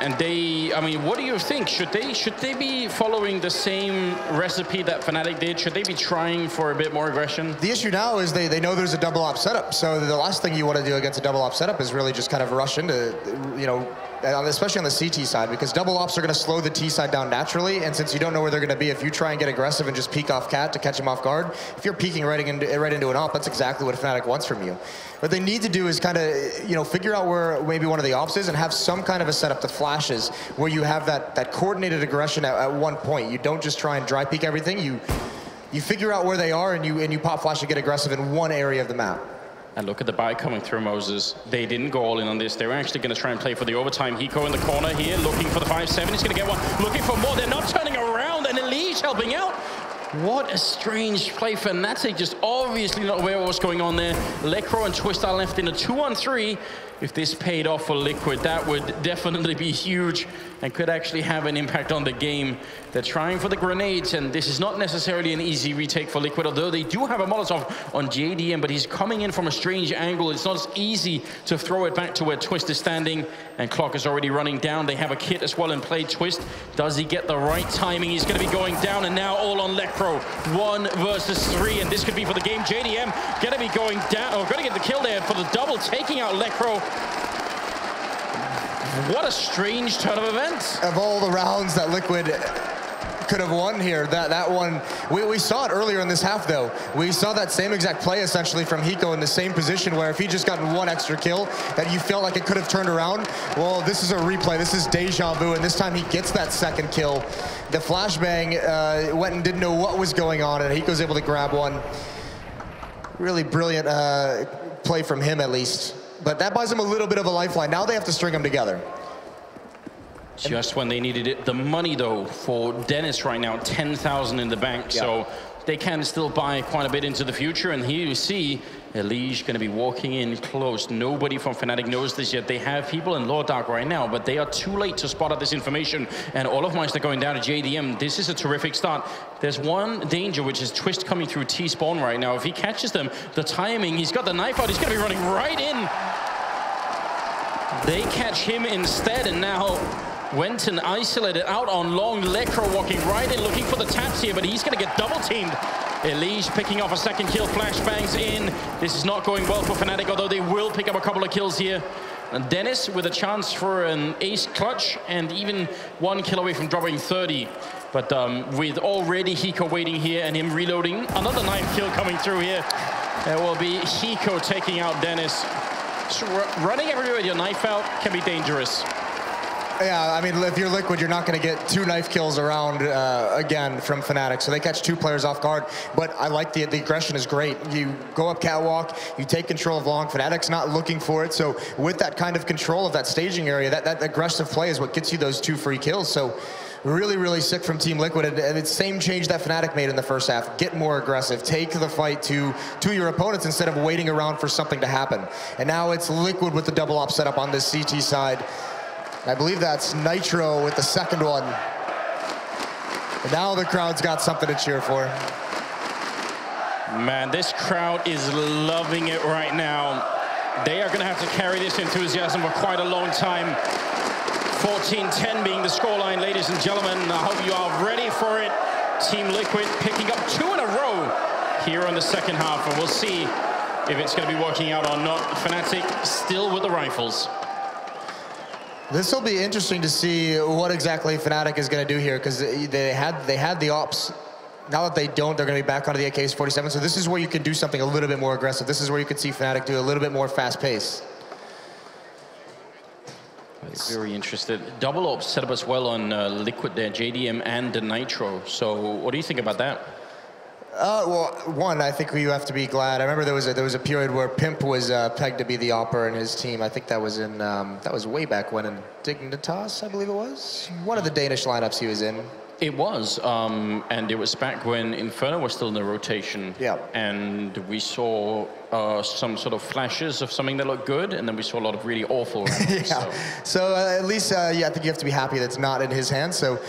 S5: And I mean, what do you think? Should they be following the same recipe that Fnatic did? Should they be trying for a bit more aggression?
S6: The issue now is they know there's a double op setup. So the last thing you want to do against a double op setup is really just kind of rush into, you know, especially on the CT side, because double ops are going to slow the T side down naturally. And since you don't know where they're going to be, if you try and get aggressive and just peek off Cat to catch him off guard, if you're peeking right into an op, that's exactly what Fnatic wants from you. What they need to do is kind of, you know, figure out where maybe one of the ops is and have some kind of a setup to flashes where you have that coordinated aggression at one point. You don't just try and dry peek everything. You figure out where they are and you pop flash and get aggressive in one area of the map.
S5: And look at the buy coming through, Moses. They didn't go all in on this. They were actually going to try and play for the overtime. Hiko in the corner here, looking for the 5-7. He's going to get one. Looking for more. They're not turning around. And Elige helping out. What a strange play. fnatic just obviously not aware of what's going on there. Lekr0 and Twist are left in a 2-on-3. If this paid off for Liquid, that would definitely be huge and could actually have an impact on the game. They're trying for the grenades, and this is not necessarily an easy retake for Liquid, although they do have a Molotov on JDM, but he's coming in from a strange angle. It's not as easy to throw it back to where Twist is standing, and clock is already running down. They have a kit as well in play. Twist, does he get the right timing? He's going to be going down, and now all on Lekr0. 1 versus 3, and this could be for the game. JDM going to be going down, or going to get the kill there for the double, taking out Lekr0. What a strange turn of events.
S6: Of all the rounds that Liquid could have won here, that one, we saw it earlier in this half though. We saw that same exact play essentially from Hiko in the same position where if he just gotten one extra kill that you felt like it could have turned around. Well, this is a replay, this is deja vu, and this time he gets that second kill. The flashbang went and didn't know what was going on, and Hiko's able to grab one. Really brilliant play from him at least. But that buys them a little bit of a lifeline. Now they have to string them together.
S5: Just when they needed it. The money, though, for Dennis right now, 10,000 in the bank. Yeah. So they can still buy quite a bit into the future. And here you see Elige going to be walking in close. Nobody from fnatic knows this yet. They have people in Lord Dark right now, but they are too late to spot out this information. And all of Meister going down to JDM. This is a terrific start. There's one danger, which is Twist coming through T-spawn right now. If he catches them, the timing, he's got the knife out. He's going to be running right in. They catch him instead, and now Wenton isolated out on long. Lekr0 walking right in, looking for the taps here, but he's going to get double-teamed. Elige picking off a second kill, flashbangs in. This is not going well for fnatic, although they will pick up a couple of kills here. And Dennis with a chance for an ace clutch and even 1 kill away from dropping 30. But with already Hiko waiting here and him reloading, another knife kill coming through here. There will be Hiko taking out Dennis. So running everywhere with your knife out can be dangerous.
S6: Yeah, I mean, if you're Liquid, you're not going to get 2 knife kills around again from fnatic. So they catch 2 players off guard. But I like the aggression is great. You go up catwalk, you take control of long. fnatic's not looking for it. So with that kind of control of that staging area, that aggressive play is what gets you those 2 free kills. So really, really sick from Team Liquid. And it's the same change that fnatic made in the first half. Get more aggressive. Take the fight to your opponents instead of waiting around for something to happen. And now it's Liquid with the double op setup on this CT side. I believe that's Nitro with the second one. And now the crowd's got something to cheer for.
S5: Man, this crowd is loving it right now. They are going to have to carry this enthusiasm for quite a long time. 14-10 being the scoreline, ladies and gentlemen. I hope you are ready for it. Team Liquid picking up 2 in a row here in the second half, and we'll see if it's going to be working out or not. fnatic still with the rifles.
S6: This will be interesting to see what exactly fnatic is going to do here, because they had the ops. Now that they don't, they're going to be back onto the AK-47. So this is where you can do something a little bit more aggressive. This is where you can see fnatic do a little bit more fast pace.
S5: Very interested. Double ops set up as well on Liquid there, JDM and the Nitro. So what do you think about that?
S6: Well, one, I think you have to be glad. I remember there was a period where Pimp was pegged to be the opper in his team. I think that was in that was way back when in Dignitas, I believe it was. One of the Danish lineups he was in.
S5: It was, and it was back when Inferno was still in the rotation.
S6: Yeah.
S5: And we saw some sort of flashes of something that looked good, and then we saw a lot of really awful.
S6: Yeah. So at least, yeah, I think you have to be happy that's not in his hands. So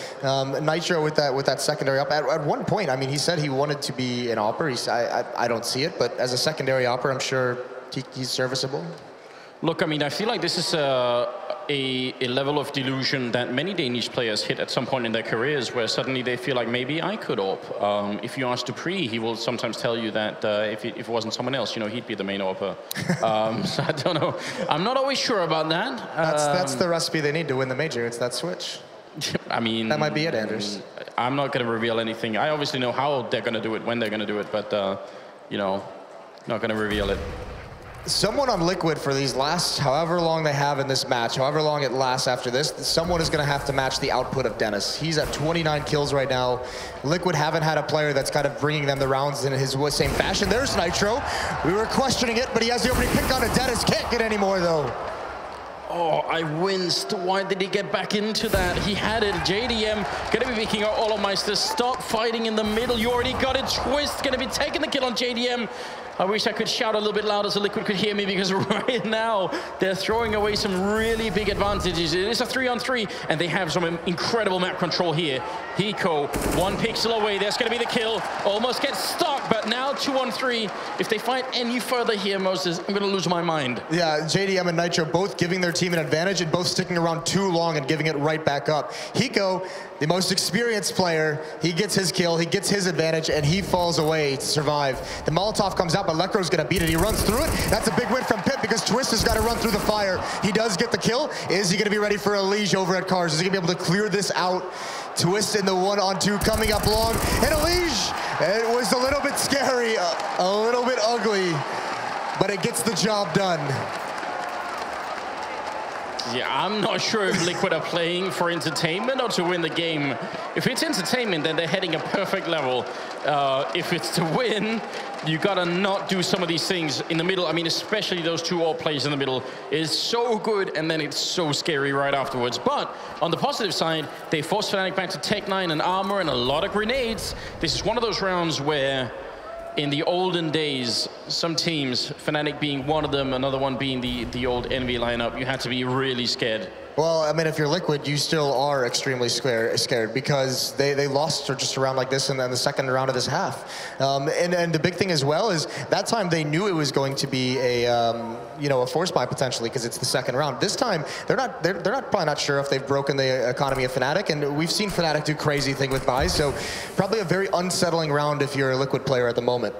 S6: Nitro with that secondary up. At one point, I mean, he said he wanted to be an opper. I don't see it, but as a secondary opper, I'm sure he's serviceable.
S5: Look, I mean, I feel like this is a level of delusion that many Danish players hit at some point in their careers, where suddenly they feel like maybe I could op. If you ask Dupree, he will sometimes tell you that if it wasn't someone else, you know, he'd be the main opper. So I don't know. I'm not always sure about that.
S6: That's the recipe they need to win the major. It's that switch.
S5: I mean,
S6: that might be it, Anders.
S5: I'm not going to reveal anything. I obviously know how they're going to do it, when they're going to do it, but you know, not going to reveal it.
S6: Someone on Liquid for these last, however long they have in this match, however long it lasts after this, someone is going to have to match the output of Dennis. He's at 29 kills right now. Liquid haven't had a player that's kind of bringing them the rounds in his same fashion. There's Nitro. We were questioning it, but he has the opening pick on it. Dennis can't get any more, though.
S5: Oh, I winced. Why did he get back into that? He had it. JDM gonna be picking out Olomeister. Stop fighting in the middle. You already got it. Twist gonna be taking the kill on JDM. I wish I could shout a little bit louder so Liquid could hear me, because right now they're throwing away some really big advantages. It is a 3-on-3, and they have some incredible map control here. Hiko, 1 pixel away. There's going to be the kill. Almost gets stuck, but now 2-on-3. If they fight any further here, Moses, I'm going to lose my mind.
S6: Yeah, JDM and Nitro both giving their team an advantage and both sticking around too long and giving it right back up. Hiko, the most experienced player, he gets his kill, he gets his advantage, and he falls away to survive. The Molotov comes out, but Lekro's gonna beat it. He runs through it. That's a big win from Pip, because Twist has got to run through the fire. He does get the kill. Is he gonna be ready for a Elige over at Cars? Is he gonna be able to clear this out? Twist in the 1-on-2 coming up long. And Elige, it was a little bit scary, a little bit ugly, but it gets the job done.
S5: Yeah, I'm not sure if Liquid are playing for entertainment or to win the game. If it's entertainment, then they're heading a perfect level. If it's to win, you gotta not do some of these things in the middle. I mean, especially those 2 AWP plays in the middle is so good, and then it's so scary right afterwards. But on the positive side, they forced Fnatic back to Tech 9 and armor and a lot of grenades. This is one of those rounds where, in the olden days, some teams, Fnatic being one of them, another one being the old Envy lineup, you had to be really scared.
S6: Well, I mean, if you're Liquid, you still are extremely scared because they lost just around like this in the second round of this half. And the big thing as well is that time they knew it was going to be a force buy potentially, because it's the second round. This time they're probably not sure if they've broken the economy of Fnatic, and we've seen Fnatic do crazy thing with buys, so probably a very unsettling round if you're a Liquid player at the moment.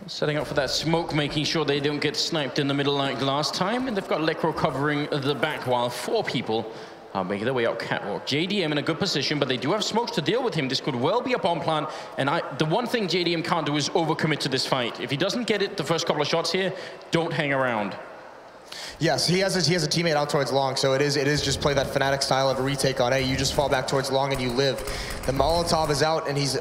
S5: Setting up for that smoke, making sure they don't get sniped in the middle like last time. And they've got Lekro covering the back while 4 people are making their way up catwalk. JDM in a good position, but they do have smokes to deal with him. This could well be a bomb plant. And the one thing JDM can't do is overcommit to this fight. If he doesn't get it the first couple of shots here, don't hang around.
S6: Yes, he has a teammate out towards long, so it is just play that Fnatic style of retake on A. You just fall back towards long and you live. The Molotov is out, and he's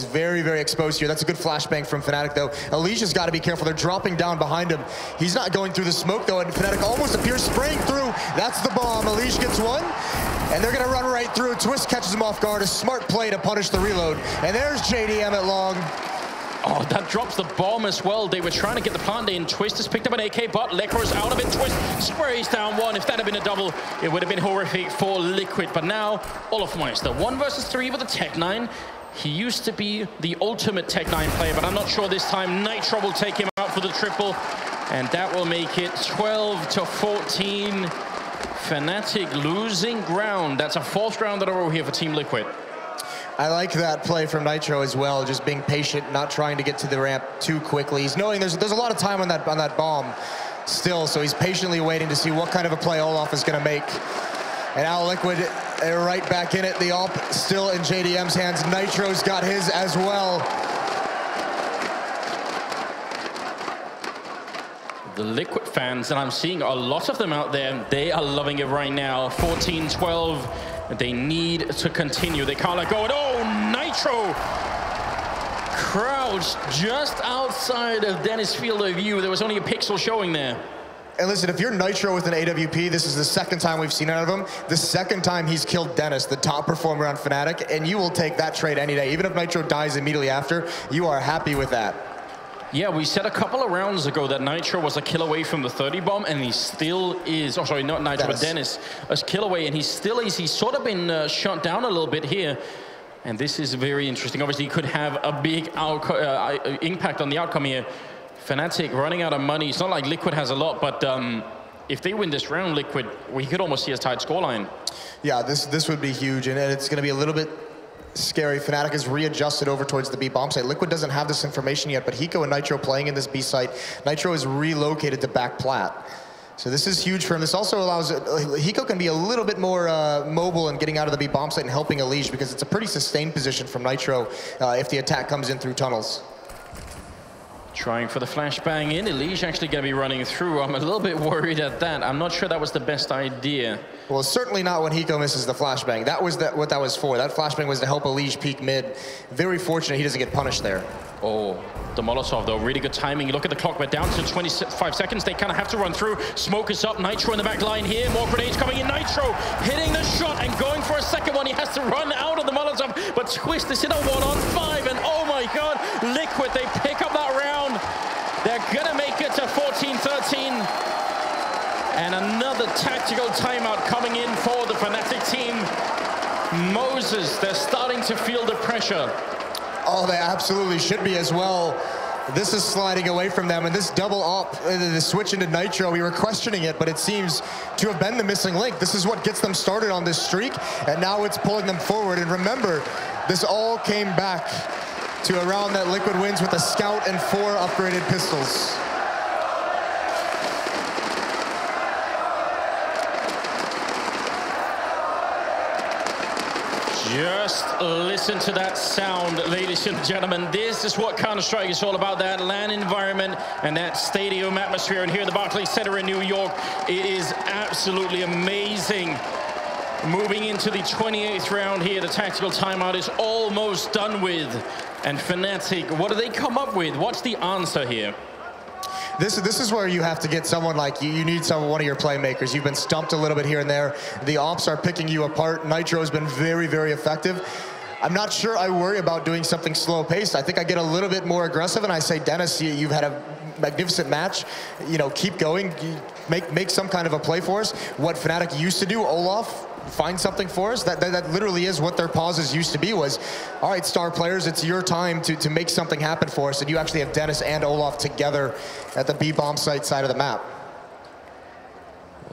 S6: very, very exposed here. That's a good flashbang from Fnatic, though. Alicia's got to be careful. They're dropping down behind him. He's not going through the smoke, though, and Fnatic almost appears spraying through. That's the bomb. Alicia gets one, and they're going to run right through. Twist catches him off guard. A smart play to punish the reload. And there's JDM at long.
S5: Oh, that drops the bomb as well. They were trying to get the plant in. Twist has picked up an AK, but Lekro's out of it. Twist sprays down 1. If that had been a double, it would have been horrific for Liquid. But now, Olofmeister, 1 versus 3 with a Tech 9. He used to be the ultimate Tech 9 player, but I'm not sure this time Nitro will take him out for the triple. And that will make it 12-14. Fnatic losing ground. That's a 4th round in a row here for Team Liquid.
S6: I like that play from Nitro as well, just being patient, not trying to get to the ramp too quickly. He's knowing there's a lot of time on that bomb still, so he's patiently waiting to see what kind of a play Olof is going to make. And now Liquid, they're right back in it. The AWP still in JDM's hands. Nitro's got his as well.
S5: The Liquid fans, and I'm seeing a lot of them out there, they are loving it right now. 14-12. They need to continue. They can't let go. And oh, Nitro crouched just outside of Dennis' field of view. There was only a pixel showing there.
S6: And listen, if you're Nitro with an AWP, this is the 2nd time we've seen out of him. The 2nd time he's killed Dennis, the top performer on Fnatic, and you will take that trade any day. Even if Nitro dies immediately after, you are happy with that.
S5: Yeah, we said a couple of rounds ago that Nitro was a kill away from the 30 bomb, and he still is. Oh, sorry, not Nitro, but Dennis. A kill away, and he still is. He's sort of been shut down a little bit here. And this is very interesting. Obviously, he could have a big impact on the outcome here. Fnatic running out of money. It's not like Liquid has a lot, but if they win this round, Liquid, we could almost see a tight scoreline.
S6: Yeah, this would be huge, and it's going to be a little bit scary. Fnatic is readjusted over towards the B bomb site. Liquid doesn't have this information yet, but Hiko and Nitro playing in this B site. Nitro is relocated to back plat. So this is huge for him. This also allows Hiko can be a little bit more mobile in getting out of the B bomb site and helping Elige, because it's a pretty sustained position from Nitro if the attack comes in through tunnels.
S5: Trying for the flashbang in. Elige actually going to be running through. I'm a little bit worried at that. I'm not sure that was the best idea.
S6: Well, certainly not when Hiko misses the flashbang. That was what that was for. That flashbang was to help Elige peek mid. Very fortunate he doesn't get punished there.
S5: Oh, the Molotov, though, really good timing. You look at the clock, we're down to 25 seconds. They kind of have to run through. Smoke is up. Nitro in the back line here. More grenades coming in. Nitro hitting the shot and going for a second one. He has to run out of the Molotov, but Twist is in a 1-on-5, and oh my god, Liquid, they pick up that round. They're gonna make it to 14-13. And another tactical timeout coming in for the Fnatic team. Moses, they're starting to feel the pressure.
S6: Oh, they absolutely should be as well. This is sliding away from them, and this double up, the switch into Nitro, we were questioning it, but it seems to have been the missing link. This is what gets them started on this streak, and now it's pulling them forward. And remember, this all came back to a round that Liquid wins with a Scout and 4 upgraded pistols.
S5: Just listen to that sound, ladies and gentlemen. This is what Counter-Strike is all about, that LAN environment and that stadium atmosphere. And here at the Barclays Center in New York, it is absolutely amazing. Moving into the 28th round here, the tactical timeout is almost done with. And Fnatic, what do they come up with? What's the answer here?
S6: This is where you have to get someone like you. You need one of your playmakers. You've been stumped a little bit here and there. The ops are picking you apart. Nitro has been very, very effective. I'm not sure I worry about doing something slow-paced. I think I get a little bit more aggressive, and I say, Dennis, you've had a magnificent match. You know, keep going. Make some kind of a play for us. What Fnatic used to do, Olaf, find something for us. That literally is what their pauses used to be, was, all right, star players, it's your time to make something happen for us. And you actually have Dennis and Olaf together at the B-bomb site of the map.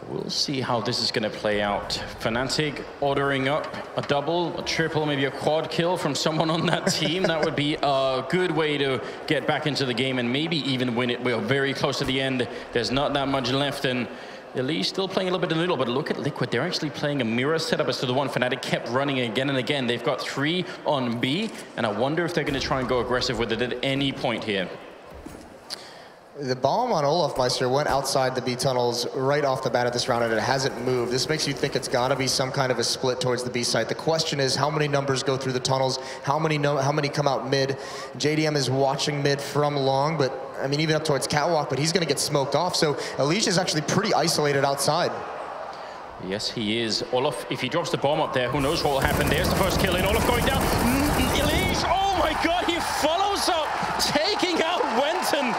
S5: We'll see how this is going to play out. Fnatic ordering up a double, a triple, maybe a quad kill from someone on that team. That would be a good way to get back into the game and maybe even win it. We're very close to the end. There's not that much left, and Elise still playing a little bit in the middle, but look at Liquid. They're actually playing a mirror setup as to the one Fnatic kept running again and again. They've got 3 on B, and I wonder if they're going to try and go aggressive with it at any point here.
S6: The bomb on Olaf Meister went outside the B tunnels right off the bat of this round, and it hasn't moved. This makes you think it's got to be some kind of a split towards the B site. The question is, how many numbers go through the tunnels? How many come out mid? JDM is watching mid from long, but I mean, even up towards Catwalk, but he's going to get smoked off. So Elige is actually pretty isolated outside.
S5: Yes, he is. Olaf, if he drops the bomb up there, who knows what will happen. There's the first kill in. Olaf going down. Elige, oh my god, he follows up, taking out Wenton.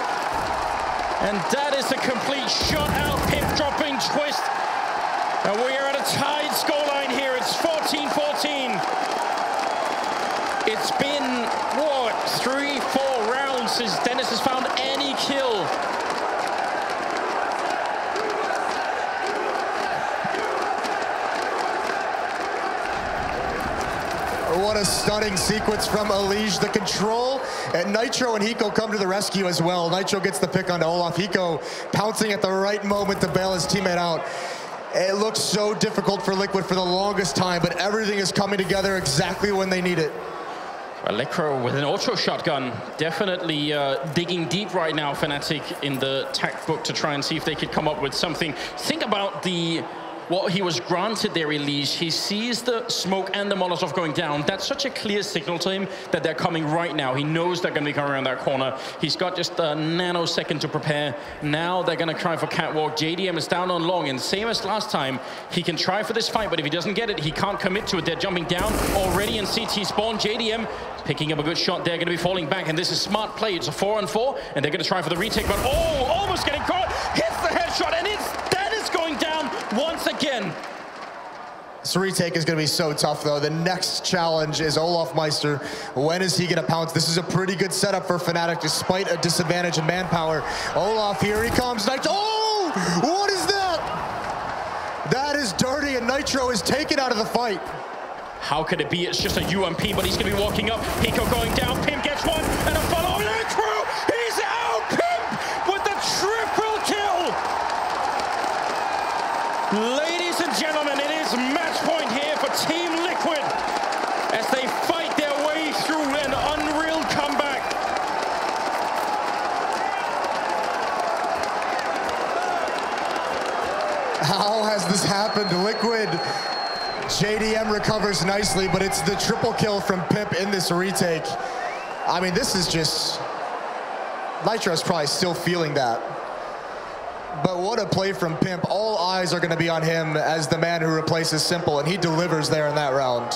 S5: And that is a complete shutout, pimp dropping Twist. And we are at a tied scoreline here. It's 14-14. It's been, what, 3-4 rounds since Dennis has found any kill.
S6: What a stunning sequence from Elige. The control, and Nitro and Hiko come to the rescue as well. Nitro gets the pick onto Olaf. Hiko pouncing at the right moment to bail his teammate out. It looks so difficult for Liquid for the longest time, but everything is coming together exactly when they need it.
S5: Electro with an auto shotgun, definitely digging deep right now, Fnatic, in the tac book to try and see if they could come up with something. Think about what he was granted there, Elige. He sees the smoke and the Molotov going down. That's such a clear signal to him that they're coming right now. He knows they're going to be coming around that corner. He's got just a nanosecond to prepare. Now they're going to try for Catwalk. JDM is down on long, and same as last time, he can try for this fight, but if he doesn't get it, he can't commit to it. They're jumping down already in CT spawn. JDM picking up a good shot. They're going to be falling back, and this is smart play. It's a 4-on-4, and they're going to try for the retake, but oh, almost getting caught. Hits the headshot, and it's going down once again.
S6: This retake is going to be so tough, though. The next challenge is Olaf Meister. When is he going to pounce? This is a pretty good setup for Fnatic, despite a disadvantage in manpower. Olaf, here he comes. Oh! What is that? That is dirty, and Nitro is taken out of the fight.
S5: How could it be? It's just a UMP, but he's going to be walking up. Hiko going down. Pimp gets one, and a follow. Crew, he's out! Pimp with the triple kill! Ladies and gentlemen, it is match point here for Team Liquid as they fight their way through an unreal comeback.
S6: has this happened? Liquid, JDM recovers nicely, but it's the triple kill from Pimp in this retake. I mean, this is just... Nitro's probably still feeling that. But what a play from Pimp. All eyes are going to be on him as the man who replaces Simple, and he delivers there in that round.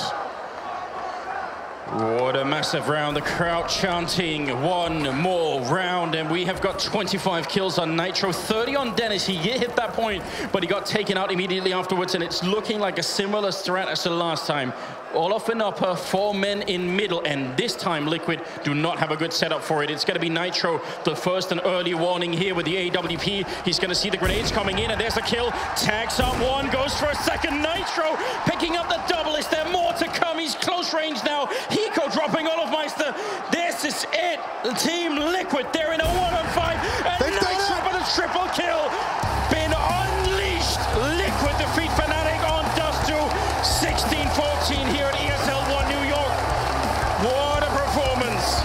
S5: What a massive round. The crowd chanting one more round, and we have got 25 kills on Nitro, 30 on Dennis. He hit that point, but he got taken out immediately afterwards, and it's looking like a similar threat as the last time. Olaf and upper, 4 men in middle, and this time Liquid do not have a good setup for it. It's going to be Nitro, the first and early warning here with the AWP. He's going to see the grenades coming in, and there's a kill. Tags up one, goes for a second. Nitro picking up the double. Is there more to come? He's close range now. Hiko dropping Olafmeister. This is it. The team Liquid, they're in a 1-on-5, and Nitro with a triple kill. Been unleashed. Liquid defeat fnatic on Dust2. 16-14 here at ESL One New York. What a performance.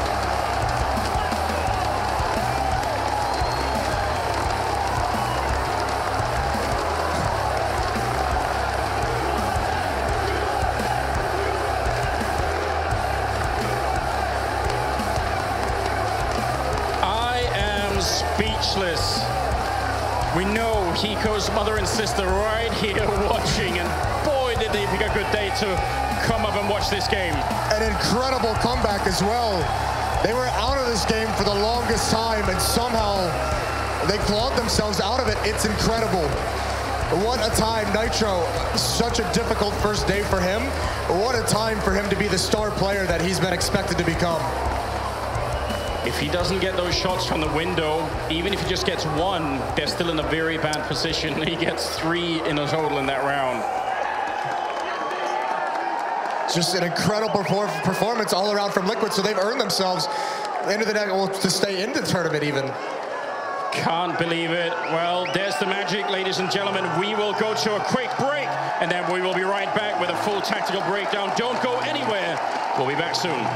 S5: I am speechless. We know Hiko's mother and sister right here watching, and boy, did they pick a good day to come up and watch this game.
S6: An incredible comeback as well. They were out of this game for the longest time, and somehow they clawed themselves out of it. It's incredible. What a time. Nitro, such a difficult first day for him. What a time for him to be the star player that he's been expected to become.
S5: If he doesn't get those shots from the window, even if he just gets one, they're still in a very bad position. He gets 3 in a total in that round.
S6: Just an incredible performance all around from Liquid, so they've earned themselves into the well, to stay into the tournament even.
S5: Can't believe it. Well, there's the magic, ladies and gentlemen. We will go to a quick break, and then we will be right back with a full tactical breakdown. Don't go anywhere. We'll be back soon.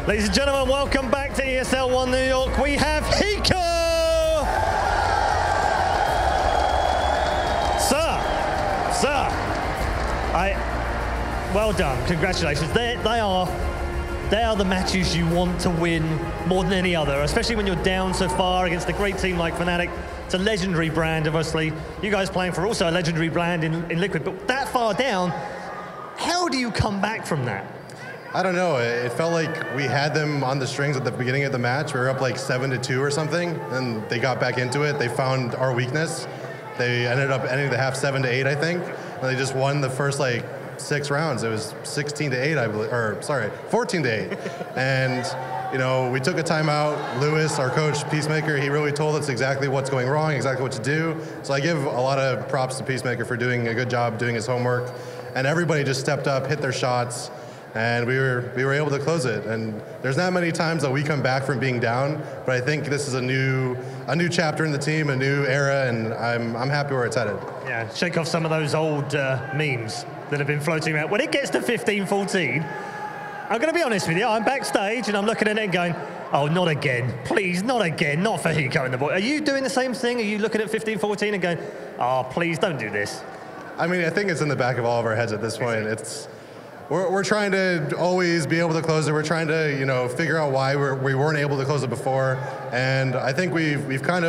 S10: Ladies and gentlemen, welcome back to ESL One New York. We have Hiko! Sir, well done, congratulations. They are the matches you want to win more than any other, especially when you're down so far against a great team like fnatic. It's a legendary brand, obviously. You guys playing for also a legendary brand in Liquid, but that far down, how do you come back from that?
S11: I don't know. It felt like we had them on the strings at the beginning of the match. We were up like 7-2 or something, and they got back into it. They found our weakness. They ended up ending the half 7-8, I think. And they just won the first like 6 rounds. It was 16-8, I believe, or sorry, 14-8. And you know, we took a timeout. Lewis, our coach, Peacemaker, he really told us exactly what's going wrong, exactly what to do. So I give a lot of props to Peacemaker for doing a good job doing his homework. And everybody just stepped up, hit their shots, and we were able to close it. And there's not many times that we come back from being down, but I think this is a new chapter in the team, a new era, and I'm happy where it's headed.
S10: Yeah, shake off some of those old memes that have been floating around. When it gets to 15-14, I'm going to be honest with you, I'm backstage and I'm looking at it and going, oh, not again, please, not again, not for Hiko and the boy. Are you doing the same thing? Are you looking at 15-14 and going, oh, please don't do this?
S11: I mean, I think it's in the back of all of our heads at this point. We're trying to always be able to close it. We're trying to, you know, figure out why we weren't able to close it before. And I think we found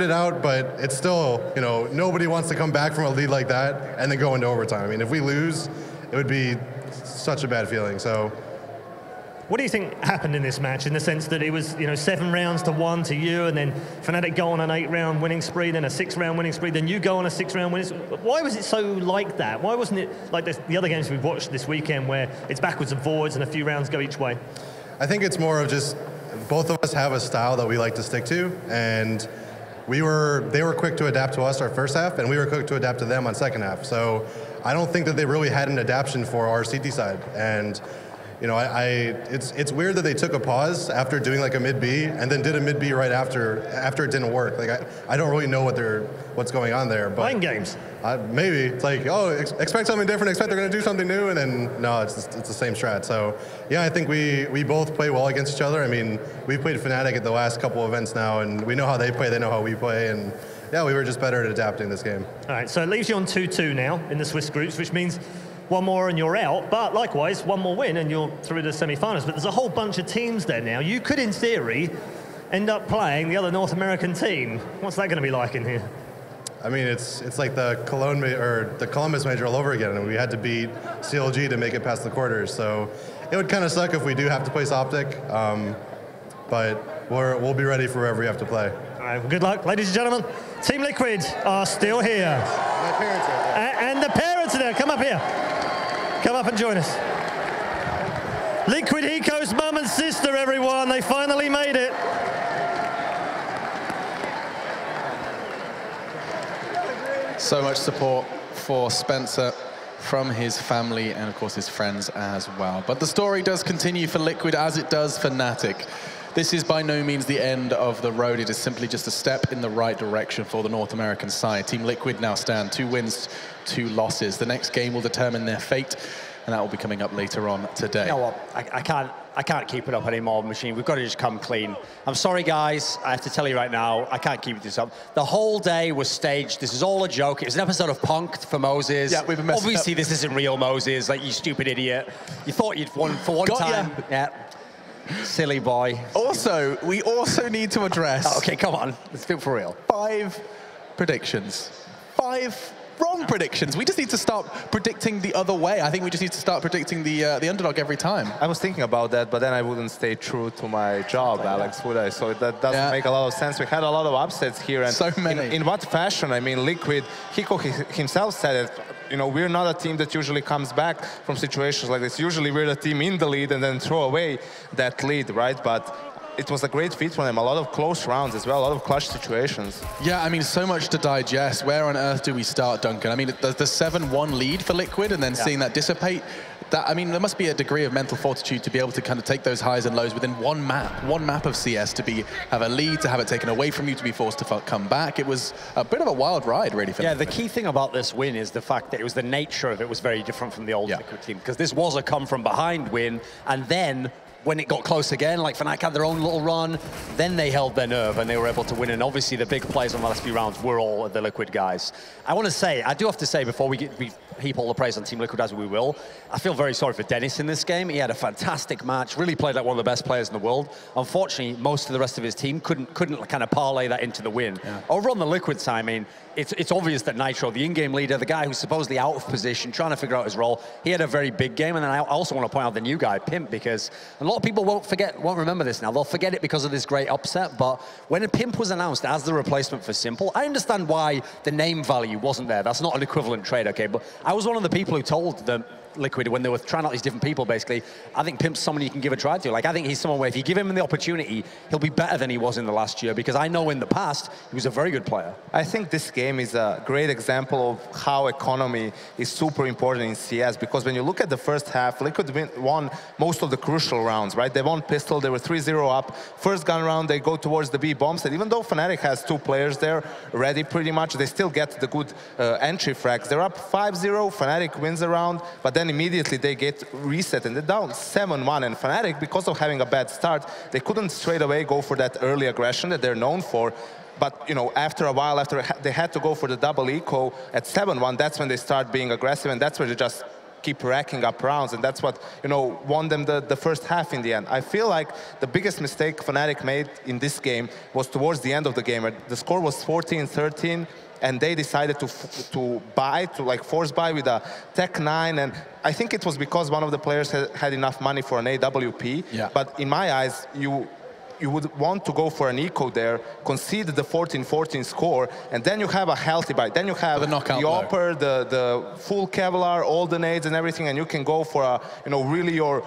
S11: it out, but it's still, you know, nobody wants to come back from a lead like that and then go into overtime. I mean, if we lose, it would be such a bad feeling. So,
S10: what do you think happened in this match, in the sense that it was, you know, 7 rounds to 1 to you, and then fnatic go on an 8-round winning spree, then a 6-round winning spree, then you go on a 6-round winning spree? Why was it so like that? Why wasn't it like the other games we've watched this weekend where it's backwards and forwards and a few rounds go each way?
S11: I think it's more of just both of us have a style that we like to stick to, and they were quick to adapt to us our first half, and we were quick to adapt to them on second half. So I don't think that they really had an adaptation for our CT side. And you know, it's weird that they took a pause after doing like a mid B and then did a mid B right after it didn't work. Like I don't really know what's going on there. But
S10: mind games.
S11: Maybe it's like, oh, expect something different. Expect they're going to do something new, and then no, it's the same strat. So yeah, I think we both play well against each other. I mean, we've played fnatic at the last couple events now, and we know how they play. They know how we play, and yeah, we were just better at adapting this game.
S10: All right, so it leaves you on 2-2 now in the Swiss groups, which means one more and you're out, but likewise, one more win and you're through to the semi-finals. But there's a whole bunch of teams there now. You could, in theory, end up playing the other North American team. What's that going to be like in here?
S11: I mean, it's like the Columbus major all over again, and we had to beat CLG to make it past the quarters. So it would kind of suck if we do have to place Optic, but we'll be ready for wherever we have to play.
S10: All right, well, good luck, ladies and gentlemen. Team Liquid are still here.
S11: My parents are there.
S10: And the parents are there. Come up here. Come up and join us. Liquid Hiko's mum and sister, everyone. They finally made it.
S2: So much support for Spencer from his family and, of course, his friends as well. But the story does continue for Liquid as it does for fnatic. This is by no means the end of the road. It is simply just a step in the right direction for the North American side. Team Liquid now stand 2 wins, 2 losses. The next game will determine their fate, and that will be coming up later on today.
S3: You know what? I can't keep it up anymore, Machine. We've got to just come clean. I'm sorry, guys. I have to tell you right now, I can't keep this up. The whole day was staged. This is all a joke. It was an episode of Punk'd for Moses.
S2: Yeah, we've been messing
S3: Obviously,
S2: up.
S3: this isn't real Moses. Like, you stupid idiot. You thought you'd won for one time. Yeah. Silly boy.
S2: Also, we also need to address...
S3: Oh, okay, come on. Let's do it for real.
S2: 5 predictions. 5 wrong predictions. We just need to start predicting the other way. I think we just need to start predicting the underdog every time.
S4: I was thinking about that, but then I wouldn't stay true to my job, Alex, would I? So that doesn't make a lot of sense. We had a lot of upsets here. And
S2: so many.
S4: In what fashion? I mean, Liquid, Hiko himself said it. You know, we're not a team that usually comes back from situations like this. Usually we're the team in the lead and then throw away that lead, right? But it was a great feat for them. A lot of close rounds as well, a lot of clutch situations.
S2: Yeah, I mean, so much to digest. Where on earth do we start, Duncan? I mean, the 7-1 lead for Liquid and then seeing that dissipate, I mean, there must be a degree of mental fortitude to be able to kind of take those highs and lows within one map of CS, to have a lead, to have it taken away from you, to be forced to come back. It was a bit of a wild ride, really. For
S3: the key thing about this win is the fact that it was the nature of it was very different from the old Liquid team, because this was a come-from-behind win, and then when it got close again, like Fnatic had their own little run, then they held their nerve and they were able to win. And obviously the big players on the last few rounds were all the Liquid guys. I do have to say, before we heap all the praise on Team Liquid as we will, I feel very sorry for Dennis in this game. He had a fantastic match, really played like one of the best players in the world. Unfortunately, most of the rest of his team couldn't kind of parlay that into the win. Yeah. Over on the Liquid side, I mean, it's obvious that Nitro, the in-game leader, the guy who's supposedly out of position, trying to figure out his role, he had a very big game. And then I also want to point out the new guy, Pimp, because a lot of people won't remember this now. They'll forget it because of this great upset. But when Pimp was announced as the replacement for Simple, I understand why the name value wasn't there. That's not an equivalent trade, okay? But I was one of the people who told them, Liquid, when they were trying out these different people, basically, I think Pimp's someone you can give a try to. Like, I think he's someone where if you give him the opportunity, he'll be better than he was in the last year, because I know in the past, he was a very good player.
S4: I think this game is a great example of how economy is super important in CS, because when you look at the first half, Liquid won most of the crucial rounds, right? They won Pistol, they were 3-0 up. First gun round, they go towards the B bomb set. Even though Fnatic has 2 players there ready pretty much, they still get the good entry frags. They're up 5-0, Fnatic wins the round, but then immediately they get reset and they're down 7-1. And Fnatic, because of having a bad start, they couldn't straight away go for that early aggression that they're known for. But, you know, after a while, after they had to go for the double eco at 7-1, that's when they start being aggressive, and that's where they just keep racking up rounds, and that's what, you know, won them the first half in the end. I feel like the biggest mistake Fnatic made in this game was towards the end of the game. The score was 14-13, and they decided to force buy with a Tech 9, and I think it was because one of the players had enough money for an AWP. Yeah. But in my eyes, you would want to go for an eco there, concede the 14-14 score, and then you have a healthy buy. Then you have the Opper, the full Kevlar, all the nades and everything, and you can go for a, you know, really your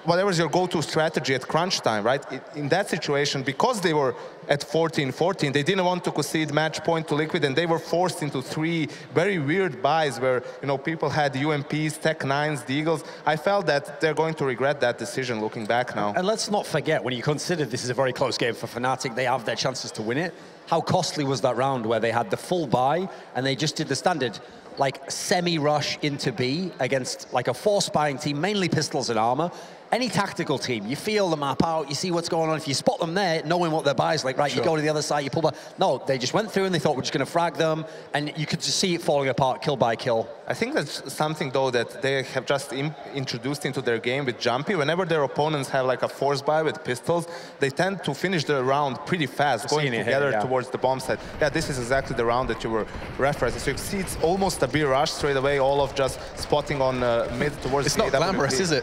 S4: whatever's your go-to strategy at crunch time, right? In that situation, because they were at 14-14, they didn't want to concede match point to Liquid, and they were forced into 3 very weird buys where, you know, people had UMPs, Tech 9s, the Eagles. I felt that they're going to regret that decision looking back now.
S3: And let's not forget, when you consider this is a very close game for Fnatic, they have their chances to win it. How costly was that round where they had the full buy and they just did the standard like semi-rush into B against like a force buying team, mainly pistols and armor. Any tactical team, you feel the map out, you see what's going on. If you spot them there, knowing what their buy is like, right, sure, you go to the other side, you pull back. No, they just went through and they thought we're just going to frag them, and you could just see it falling apart, kill by kill.
S4: I think that's something, though, that they have just introduced into their game with Jumpy. Whenever their opponents have like a force buy with pistols, they tend to finish the round pretty fast, going together towards the bomb site. Yeah, this is exactly the round that you were referencing. So you see it's almost a B rush straight away, all of just spotting on mid towards the AWP.
S2: It's not glamorous, is it?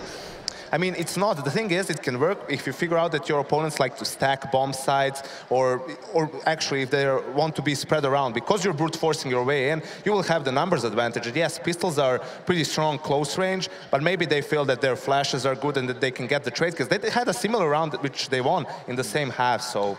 S4: I mean, it's not. The thing is, it can work if you figure out that your opponents like to stack bomb sites, or actually if they want to be spread around. Because you're brute forcing your way in, you will have the numbers advantage. Yes, pistols are pretty strong close range, but maybe they feel that their flashes are good and that they can get the trade, because they had a similar round which they won in the same half. So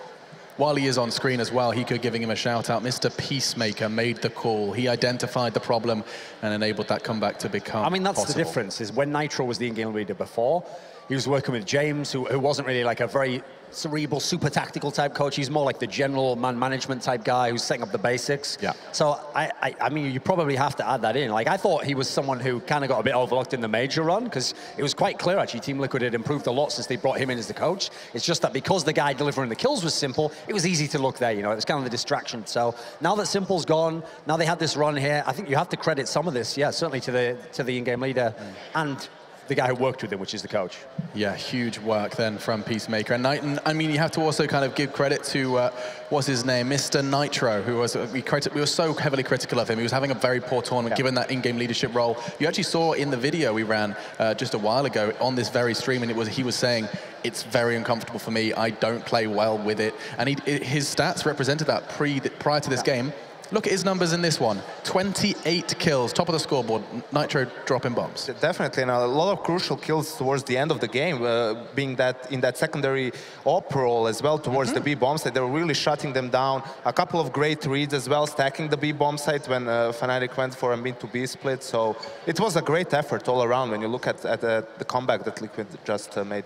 S2: while he is on screen as well, Hiko giving him a shout out. Mr. Peacemaker made the call. He identified the problem and enabled that comeback to become
S3: I mean, that's
S2: possible.
S3: The difference, is when Nitro was the in-game leader before, he was working with James, who wasn't really like a very cerebral, super tactical type coach. He's more like the general man management type guy who's setting up the basics. Yeah. So, I mean, you probably have to add that in. Like, I thought he was someone who kind of got a bit overlooked in the major run, because it was quite clear, actually, Team Liquid had improved a lot since they brought him in as the coach. It's just that because the guy delivering the kills was Simple, it was easy to look there, you know, it was kind of the distraction. So now that Simple's gone, now they had this run here, I think you have to credit some of this, yeah, certainly to the in-game leader and the guy who worked with him, which is the coach.
S2: Yeah, huge work then from Peacemaker. And I mean, you have to also kind of give credit to, what's his name, Mr. Nitro, who was, we were so heavily critical of him. He was having a very poor tournament, given that in-game leadership role. You actually saw in the video we ran just a while ago on this very stream, and he was saying, it's very uncomfortable for me, I don't play well with it. And his stats represented that prior to this game. Look at his numbers in this one. 28 kills, top of the scoreboard. Nitro dropping bombs.
S4: Definitely, and a lot of crucial kills towards the end of the game, being that in that secondary op role as well towards the B bomb site. They were really shutting them down. A couple of great reads as well, stacking the B bomb site when Fnatic went for a mid to B split. So it was a great effort all around when you look at the comeback that Liquid just made.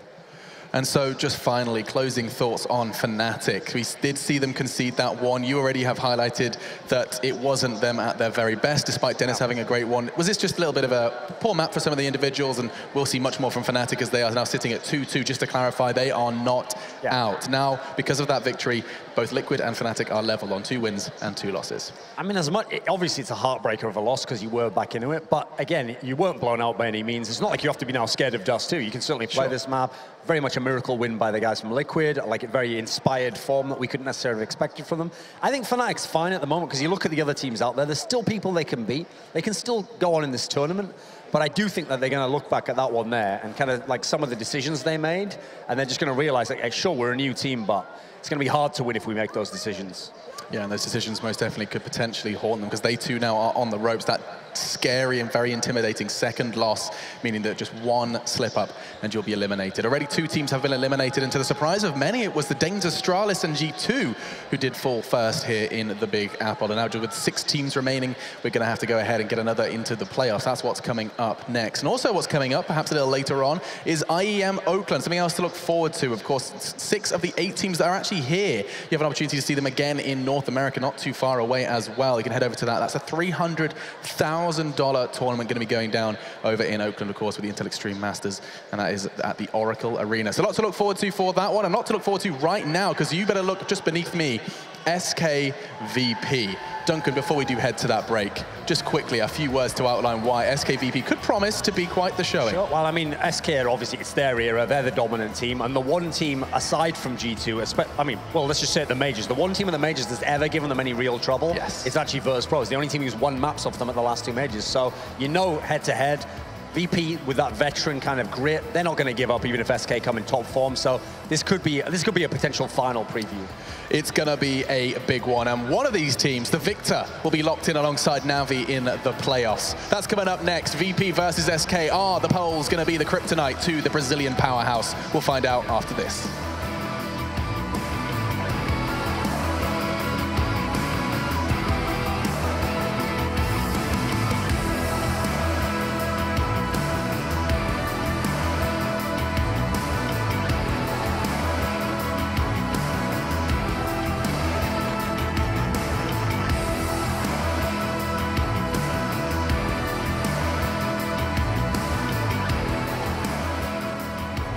S2: And so just finally, closing thoughts on Fnatic. We did see them concede that one. You already have highlighted that it wasn't them at their very best, despite Dennis having a great one. Was this just a little bit of a poor map for some of the individuals? And we'll see much more from Fnatic as they are now sitting at 2-2. Just to clarify, they are not out. Now, because of that victory, both Liquid and Fnatic are level on 2 wins and 2 losses.
S3: I mean, obviously it's a heartbreaker of a loss because you were back into it, but again, you weren't blown out by any means. It's not like you have to be now scared of Dust2. You can certainly play this map. Very much a miracle win by the guys from Liquid, like a very inspired form that we couldn't necessarily have expected from them. I think Fnatic's fine at the moment because you look at the other teams out there, there's still people they can beat. They can still go on in this tournament, but I do think that they're going to look back at that one there and kind of like some of the decisions they made, and they're just going to realize, like, sure, we're a new team, but it's going to be hard to win if we make those decisions.
S2: Yeah, and those decisions most definitely could potentially haunt them because they too now are on the ropes. That scary and very intimidating second loss, meaning that just one slip up and you'll be eliminated. Already 2 teams have been eliminated, and to the surprise of many, it was the Danes Astralis and G2 who did fall first here in the Big Apple. And now with 6 teams remaining, we're going to have to go ahead and get another into the playoffs. That's what's coming up next. And also what's coming up, perhaps a little later on, is IEM Oakland, something else to look forward to. Of course, 6 of the 8 teams that are actually here, you have an opportunity to see them again in North America, not too far away as well. You can head over to that. That's a $300,000 tournament going to be going down over in Oakland, of course, with the Intel Extreme Masters, and that is at the Oracle Arena. So lots to look forward to for that one, and a lot to look forward to right now, because you better look just beneath me, SKVP. Duncan, before we do head to that break, just quickly, a few words to outline why SKVP could promise to be quite the showing.
S3: Sure. Well, I mean, SK are obviously, it's their era, they're the dominant team, and the one team, aside from G2, I mean, well, let's just say at the majors, the one team in the majors that's ever given them any real trouble is actually Virtus.Pro. The only team who's won maps off them at the last 2 majors. So, you know, head-to-head, VP with that veteran kind of grit, they're not going to give up even if SK come in top form. So this could be a potential final preview.
S2: It's going to be a big one, and one of these teams, the victor, will be locked in alongside Navi in the playoffs. That's coming up next. VP versus SK. Are the polls going to be the kryptonite to the Brazilian powerhouse? We'll find out after this.